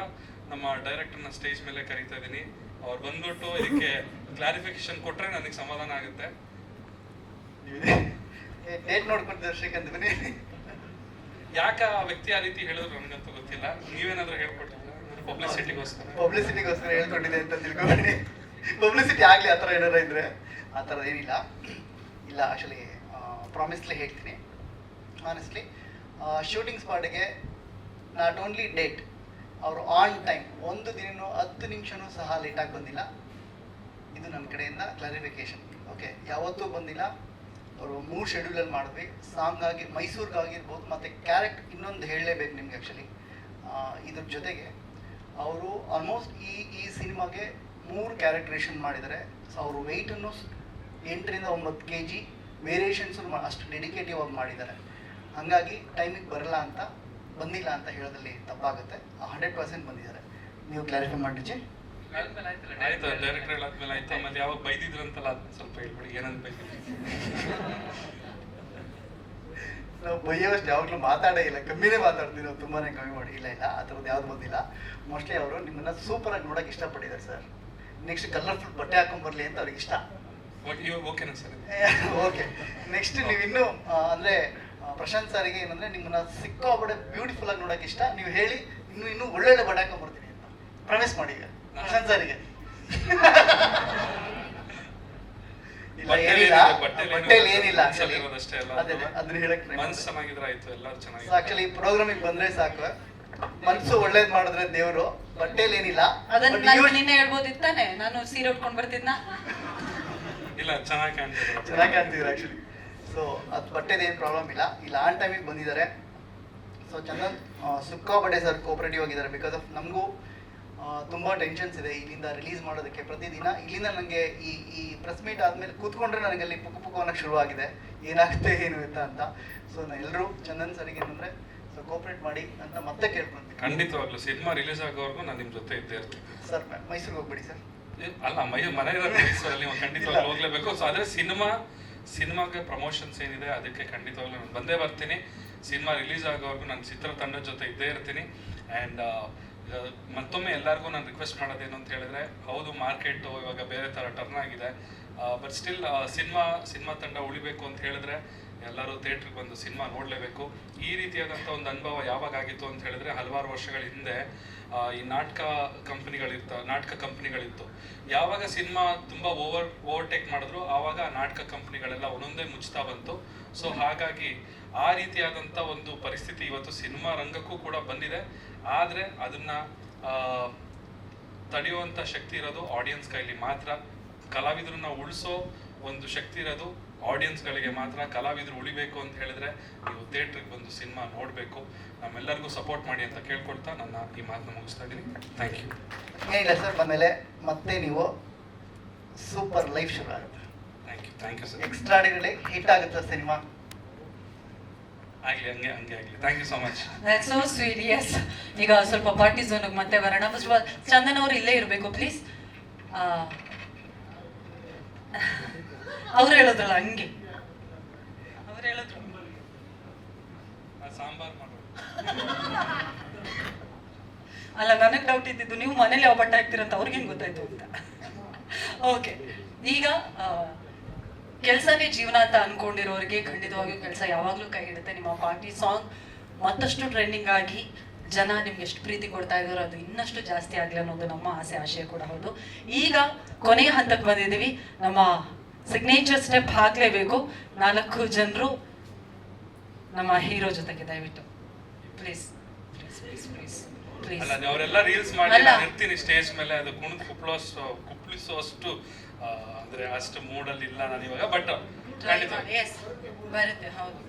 ನಮ್ಮ ಡೈರೆಕ್ಟರ್ನ ಸ್ಟೇಜ್ ಮೇಲೆ ಕರೀತಾ ಇದ್ದೀನಿ. ಅವ್ರು ಬಂದ್ಬಿಟ್ಟು ಇದಕ್ಕೆ ಕ್ಲಾರಿಫಿಕೇಶನ್ ಕೊಟ್ಟರೆ ನನಗೆ ಸಮಾಧಾನ ಆಗುತ್ತೆ. ಡೇಟ್ ನೋಡ್ಕೊಳ್ತಿದ್ದಾರೆ ಶ್ರೀಕಾಂತ್ ಬನ್ನಿ. ಯಾಕೆ ಆ ವ್ಯಕ್ತಿ ಆ ರೀತಿ ಹೇಳಿದ್ರು ನನಗಂತೂ ಗೊತ್ತಿಲ್ಲ. ನೀವೇನಾದ್ರೂ ಹೇಳ್ಕೊಟ್ಟಿಲ್ಲ? ಪಬ್ಲಿಸಿಟಿಗೋಸ್ಕರ ಹೇಳ್ಕೊಂಡಿದೆ ಅಂತ ತಿಳ್ಕೊಬೇಡಿ. ಪಬ್ಲಿಸಿಟಿ ಆಗಲಿ ಆ ಥರ ಏನಾರ ಇದ್ರೆ. ಆ ಥರ ಏನಿಲ್ಲ. ಇಲ್ಲ, ಆ್ಯಕ್ಚುಲಿ ಪ್ರಾಮಿಸ್ಲಿ ಹೇಳ್ತೀನಿ, ಆನೆಸ್ಟ್ಲಿ ಶೂಟಿಂಗ್ ಸ್ಪಾಟಿಗೆ ನಾಟ್ ಓನ್ಲಿ ಡೇಟ್, ಅವರು ಆನ್ ಟೈಮ್, ಒಂದು ದಿನನೂ 10 ನಿಮಿಷನೂ ಸಹ ಲೇಟಾಗಿ ಬಂದಿಲ್ಲ. ಇದು ನನ್ನ ಕಡೆಯಿಂದ ಕ್ಲಾರಿಫಿಕೇಶನ್. ಓಕೆ, ಯಾವತ್ತೂ ಬಂದಿಲ್ಲ. ಅವರು 3 ಶೆಡ್ಯೂಲಲ್ಲಿ ಮಾಡಿದ್ವಿ. ಸಾಂಗ್ ಆಗಿ ಮೈಸೂರಿಗಾಗಿರ್ಬೋದು, ಮತ್ತು ಕ್ಯಾರೆಕ್ಟ್ ಇನ್ನೊಂದು ಹೇಳಲೇಬೇಕು ನಿಮ್ಗೆ. ಆ್ಯಕ್ಚುಲಿ ಇದ್ರ ಜೊತೆಗೆ ಅವರು ಆಲ್ಮೋಸ್ಟ್ ಈ ಸಿನಿಮಾಗೆ 3 ಕ್ಯಾರೆಕ್ಟರೇಷನ್ ಮಾಡಿದ್ದಾರೆ. ಸೊ ಅವರು ವೆಯ್ಟನ್ನು 8ರಿಂದ 9 kg ವೇರಿಯೇಷನ್ಸು ಅಷ್ಟು ಡೆಡಿಕೇಟಿವ್ ಆಗಿ ಮಾಡಿದ್ದಾರೆ. ಹಾಗಾಗಿ ಟೈಮಿಗೆ ಬಂದಿಲ್ಲ ಅಂತ ಹೇಳೋದ್ರಲ್ಲಿ ತಪ್ಪಾಗುತ್ತೆ. 100% ಬಂದಿದ್ದಾರೆ. ನೀವು ಕ್ಲಾರಿಫೈ ಮಾಡಿಜಿ. ಆಯ್ತು, ಡೈರೆಕ್ಟರ್ ಹೇಳಾದ್ಮೇಲೆ ಆಯ್ತು. ಮತ್ತೆ ಯಾವಾಗ ಬೈದಿದ್ರು ಅಂತಲ್ಲ, ಅದನ್ನ ಸ್ವಲ್ಪ ಹೇಳ್ಬಿಡಿ, ಏನಂತ ಬೈದಿದ್ರು? ನಾವು ಬೈಯೋಷ್ಟು ಯಾವಾಗಲೂ ಮಾತಾಡೇ ಇಲ್ಲ, ಕಮ್ಮಿನೇ ಮಾತಾಡ್ತೀವಿ ನಾವು, ತುಂಬಾ ಕಮ್ಮಿ ಮಾಡಿ. ಇಲ್ಲ ಆ ಥರದ್ದು ಯಾವ್ದು ಬಂದಿಲ್ಲ. ಮೋಸ್ಟ್ಲಿ ಅವರು ನಿಮ್ಮನ್ನ ಸೂಪರಾಗಿ ನೋಡೋಕೆ ಇಷ್ಟಪಟ್ಟಿದ್ದಾರೆ ಸರ್. ನೆಕ್ಸ್ಟ್ ಕಲರ್ಫುಲ್ ಬಟ್ಟೆ ಹಾಕೊಂಡ್ಬರ್ಲಿ ಅಂತ ಅವ್ರಿಗೆ ಇಷ್ಟ. ಓಕೆನಾ ಸರ್? ಓಕೆ. ನೆಕ್ಸ್ಟ್ ನೀವು ಇನ್ನೂ ಅಂದರೆ ಪ್ರಶಾಂತ್ ಸಾರಿಗೆ ಏನಂದರೆ ನಿಮ್ಮನ್ನ ಸಿಕ್ಕಾಬಡೆ ಬ್ಯೂಟಿಫುಲ್ ಆಗಿ ನೋಡೋಕೆ ಇಷ್ಟ. ನೀವು ಹೇಳಿ ಇನ್ನೂ ಒಳ್ಳೊಳ್ಳೆ ಬಟ್ಟೆ ಹಾಕೊಂಡ್ಬರ್ತೀನಿ ಅಂತ ಪ್ರಾಮಿಸ್ ಮಾಡಿ ಈಗ ಪ್ರಶಾಂತ್ ಸಾರಿಗೆ. ಇಲ್ಲ ಏನಿಲ್ಲ, ಬಟ್ಟೆಲಿ ಏನಿಲ್ಲ. ಅದನ್ನ ಹೇಳಕ್ ಮನ್ಸು ಚೆನ್ನಾಗಿದ್ರೆ ಆಯ್ತು, ಎಲ್ಲರೂ ಚೆನ್ನಾಗಿ. ಆಕ್ಚುಲಿ ಪ್ರೋಗ್ರಾಮಿಗೆ ಬಂದ್ರೆ ಸಾಕು, ಮನ್ಸು ಒಳ್ಳೇದ್ ಮಾಡಿದ್ರೆ ದೇವರು. ಬಟ್ಟೆಲಿ ಏನಿಲ್ಲ. ಅದನ್ನ ನಾನು ನಿನ್ನೆ ಹೇಳ್ಬೋದಿತ್ತಾನೆ, ನಾನು ಸೀರೆ ಉಟ್ಕೊಂಡು ಬರ್ತಿದ್ನ. ಇಲ್ಲ, ಚೆನ್ನಾಗಿ ಕಾಣ್ತಿದ್ರು ಆಕ್ಚುಲಿ. ಸೊ ಅದು ಬಟ್ಟೆದೇನು ಪ್ರಾಬ್ಲಮ್ ಇಲ್ಲ ಆನ್ ಟೈಮಿಗೆ ಬಂದಿದ್ದಾರೆ. ಸೊ ಚಂದನ್ ಸಿಕ್ಕಾಪಟ್ಟೆ ಸರ್ ಕೋಆಪರೇಟಿವ್ ಆಗಿದ್ದಾರೆ. ಬಿಕಾಸ್ ಆಫ್ ನಮಗೂ ತುಂಬ ಟೆನ್ಷನ್ಸ್ ಇದೆ ಇಲ್ಲಿಂದ ರಿಲೀಸ್ ಮಾಡೋದಕ್ಕೆ. ಪ್ರತಿದಿನ ಇಲ್ಲಿಂದ ನನಗೆ ಈ ಪ್ರೆಸ್ ಮೀಟ್ ಆದಮೇಲೆ ಕೂತ್ಕೊಂಡ್ರೆ ನನಗೆ ಅಲ್ಲಿ ಪುಕ್ಕು ಅನ್ನೋಕ್ಕೆ ಶುರುವಾಗಿದೆ, ಏನಾಗುತ್ತೆ ಏನು ಅಂತ. ಸೊ ಎಲ್ಲರೂ ಚಂದನ್ ಸರಿಗೆ ಏನಂದರೆ ಸೊ ಕೋಆಪರೇಟ್ ಮಾಡಿ ಅಂತ ಮತ್ತೆ ಕೇಳ್ಕೊಂತೀನಿ. ಖಂಡಿತವಾಗ್ಲೂ ಸಿನಿಮಾ ರಿಲೀಸ್ ಆಗೋವರೆಗೂ ನಾನು ನಿಮ್ಮ ಜೊತೆ ಇದ್ದೇ ಇರ್ತೀನಿ ಸರ್. ಮೈಸೂರಿಗೆ ಹೋಗ್ಬಿಡಿ ಸರ್. ಅಲ್ಲ, ಮನೆ ಮೈಸೂರಲ್ಲಿ ಖಂಡಿತವಾಗ್ಲೂ ಹೋಗ್ಲೇಬೇಕು. ಸೊ ಆದರೆ ಸಿನಿಮಾಗೆ ಪ್ರಮೋಷನ್ಸ್ ಏನಿದೆ ಅದಕ್ಕೆ ಖಂಡಿತವಾಗ್ಲೂ ನಾನು ಬಂದೇ ಬರ್ತೀನಿ. ಸಿನಿಮಾ ರಿಲೀಸ್ ಆಗೋವರೆಗೂ ನಾನು ಚಿತ್ರತಂಡದ ಜೊತೆ ಇದ್ದೇ ಇರ್ತೀನಿ. ಆ್ಯಂಡ್ ಮತ್ತೊಮ್ಮೆ ಎಲ್ಲರಿಗೂ ನಾನು ರಿಕ್ವೆಸ್ಟ್ ಮಾಡೋದೇನು ಅಂತ ಹೇಳಿದ್ರೆ, ಹೌದು ಮಾರ್ಕೆಟು ಇವಾಗ ಬೇರೆ ಥರ ಟರ್ನ್ ಆಗಿದೆ, ಬಟ್ ಸ್ಟಿಲ್ ಸಿನಿಮಾ ತಂಡ ಉಳಿಬೇಕು ಅಂತ ಹೇಳಿದ್ರೆ ಎಲ್ಲರೂ ಥಿಯೇಟ್ರಿಗೆ ಬಂದು ಸಿನಿಮಾ ನೋಡಲೇಬೇಕು. ಈ ರೀತಿಯಾದಂಥ ಒಂದು ಅನುಭವ ಯಾವಾಗ ಆಗಿತ್ತು ಅಂತ ಹೇಳಿದ್ರೆ ಹಲವಾರು ವರ್ಷಗಳ ಹಿಂದೆ ಈ ನಾಟಕ ಕಂಪ್ನಿಗಳಿತ್ತು. ಯಾವಾಗ ಸಿನಿಮಾ ತುಂಬ ಓವರ್ಟೇಕ್ ಮಾಡಿದ್ರು ಆವಾಗ ಆ ನಾಟಕ ಕಂಪ್ನಿಗಳೆಲ್ಲ ಒಂದೊಂದೇ ಮುಚ್ತಾ ಬಂತು. ಸೊ ಹಾಗಾಗಿ ಆ ರೀತಿಯಾದಂಥ ಒಂದು ಪರಿಸ್ಥಿತಿ ಇವತ್ತು ಸಿನಿಮಾ ರಂಗಕ್ಕೂ ಕೂಡ ಬಂದಿದೆ. ಆದರೆ ಅದನ್ನು ತಡೆಯುವಂಥ ಶಕ್ತಿ ಇರೋದು ಆಡಿಯನ್ಸ್ ಕೈಲಿ ಮಾತ್ರ. ಕಲಾವಿದ್ರನ್ನ ಉಳಿಸೋ ಒಂದು ಶಕ್ತಿ ಇರೋದು ಆಡಿಯನ್ಸ್ಗಳಿಗೆ ಮಾತ್ರ. ಕಲಾವಿದರು ಉಳಿಬೇಕು ಅಂತ ಹೇಳಿದ್ರೆ ನೀವು ಥಿಯೇಟ್ರಿಗೆ ಬಂದು ಸಿನಿಮಾ ನೋಡಬೇಕು. ನಮ್ಮೆಲ್ಲರಿಗೂ ಸಪೋರ್ಟ್ ಮಾಡಿ ಅಂತ ಕೇಳ್ಕೊಳ್ತಾ ನನ್ನ ಈ ಮಾತನ್ನ ಮುಗಿಸ್ತಾ ಇದ್ದೀನಿ. Thank you. ಏನಿಲ್ಲ ಸರ್, ಬಂದಮೇಲೆ ಮತ್ತೆ ನೀವು ಸೂಪರ್ ಲೈಫ್ ಶುರು ಆಗುತ್ತೆ. Thank you sir. Extraordinary hit ಆಗುತ್ತೆ ಸಿನಿಮಾ. ಆಗಲಿ, ಹಂಗೆ ಆಗಲಿ. Thank you so much. That's so sweet. Yes, ಈಗ ಸ್ವಲ್ಪ ಪಾರ್ಟಿ ಝೋನ್ಗೆ ಮತ್ತೆ ಬರೋಣ. ಫಸ್ಟ್ ಆಫ್ ಆಲ್ ಚಂದನ್ ಅವರು ಇಲ್ಲೇ ಇರಬೇಕು ಪ್ಲೀಸ್. ಅವ್ರು ಹೇಳಿದ್ರಲ್ಲ ಹಂಗೆ, ಅವ್ರು ಹೇಳಿದ್ರು ಸಾಂಬಾರ್ ಮಾಡೋದು. ಅಲ್ಲ, ನನಗೆ ಡೌಟ್ ಇದ್ದಿದ್ದು ನೀವು ಮನೇಲಿ ಯಾವ ಬಟ್ಟೆ ಹಾಕ್ತೀರಂತ ಅವ್ರಿಗೆ ಹೆಂಗೆ ಗೊತ್ತಾಯ್ತು ಅಂತ. ಓಕೆ, ಈಗ ಕೆಲಸನೇ ಜೀವನ ಅಂತ ಅನ್ಕೊಂಡಿರೋರಿಗೆ ಖಂಡಿತವಾಗಿಯೂ ಕೆಲಸ ಯಾವಾಗಲೂ ಕೈ ಹಿಡುತ್ತೆ. ನಿಮ್ಮ ಪಾರ್ಟಿ ಸಾಂಗ್ ಮತ್ತಷ್ಟು ಟ್ರೆಂಡಿಂಗ್ ಆಗಿ ಜನ ನಿಮ್ಗೆ ಎಷ್ಟು ಪ್ರೀತಿ ಕೊಡ್ತಾ ಇದ್ದಾರೋ ಅದು ಇನ್ನಷ್ಟು ಜಾಸ್ತಿ ಆಗಲಿ ಅನ್ನೋದು ನಮ್ಮ ಆಶಯ ಕೂಡ ಹೌದು. ಈಗ ಕೊನೆಯ ಹಂತಕ್ಕೆ ಬಂದಿದ್ದೀವಿ. ನಮ್ಮ ಸಿಗ್ನೇಚರ್ ಸ್ಟೆಪ್ ಹಾಕಲೇಬೇಕು. 4 ಜನರು ನಮ್ಮ ಹೀರೋ ಜೊತೆಗೆ ದಯವಿಟ್ಟು please please please please please. ಅಲ್ಲ, ಅವರೆಲ್ಲ ರೀಲ್ಸ್ ಮಾಡಿ ನಾನು ಇರ್ತೀನಿ ಸ್ಟೇಜ್ ಮೇಲೆ, ಅದು ಕುಣಿದು ಕುಪ್ಪಳಿಸುವಷ್ಟು ಅಂದ್ರೆ ಅಷ್ಟು ಮೂಡಲ್ಲಿ ಇಲ್ಲ ನಾನು ಇವಾಗ. ಬಟ್ ಖಂಡಿತ ಬರುತ್ತೆ. ಹೌದು,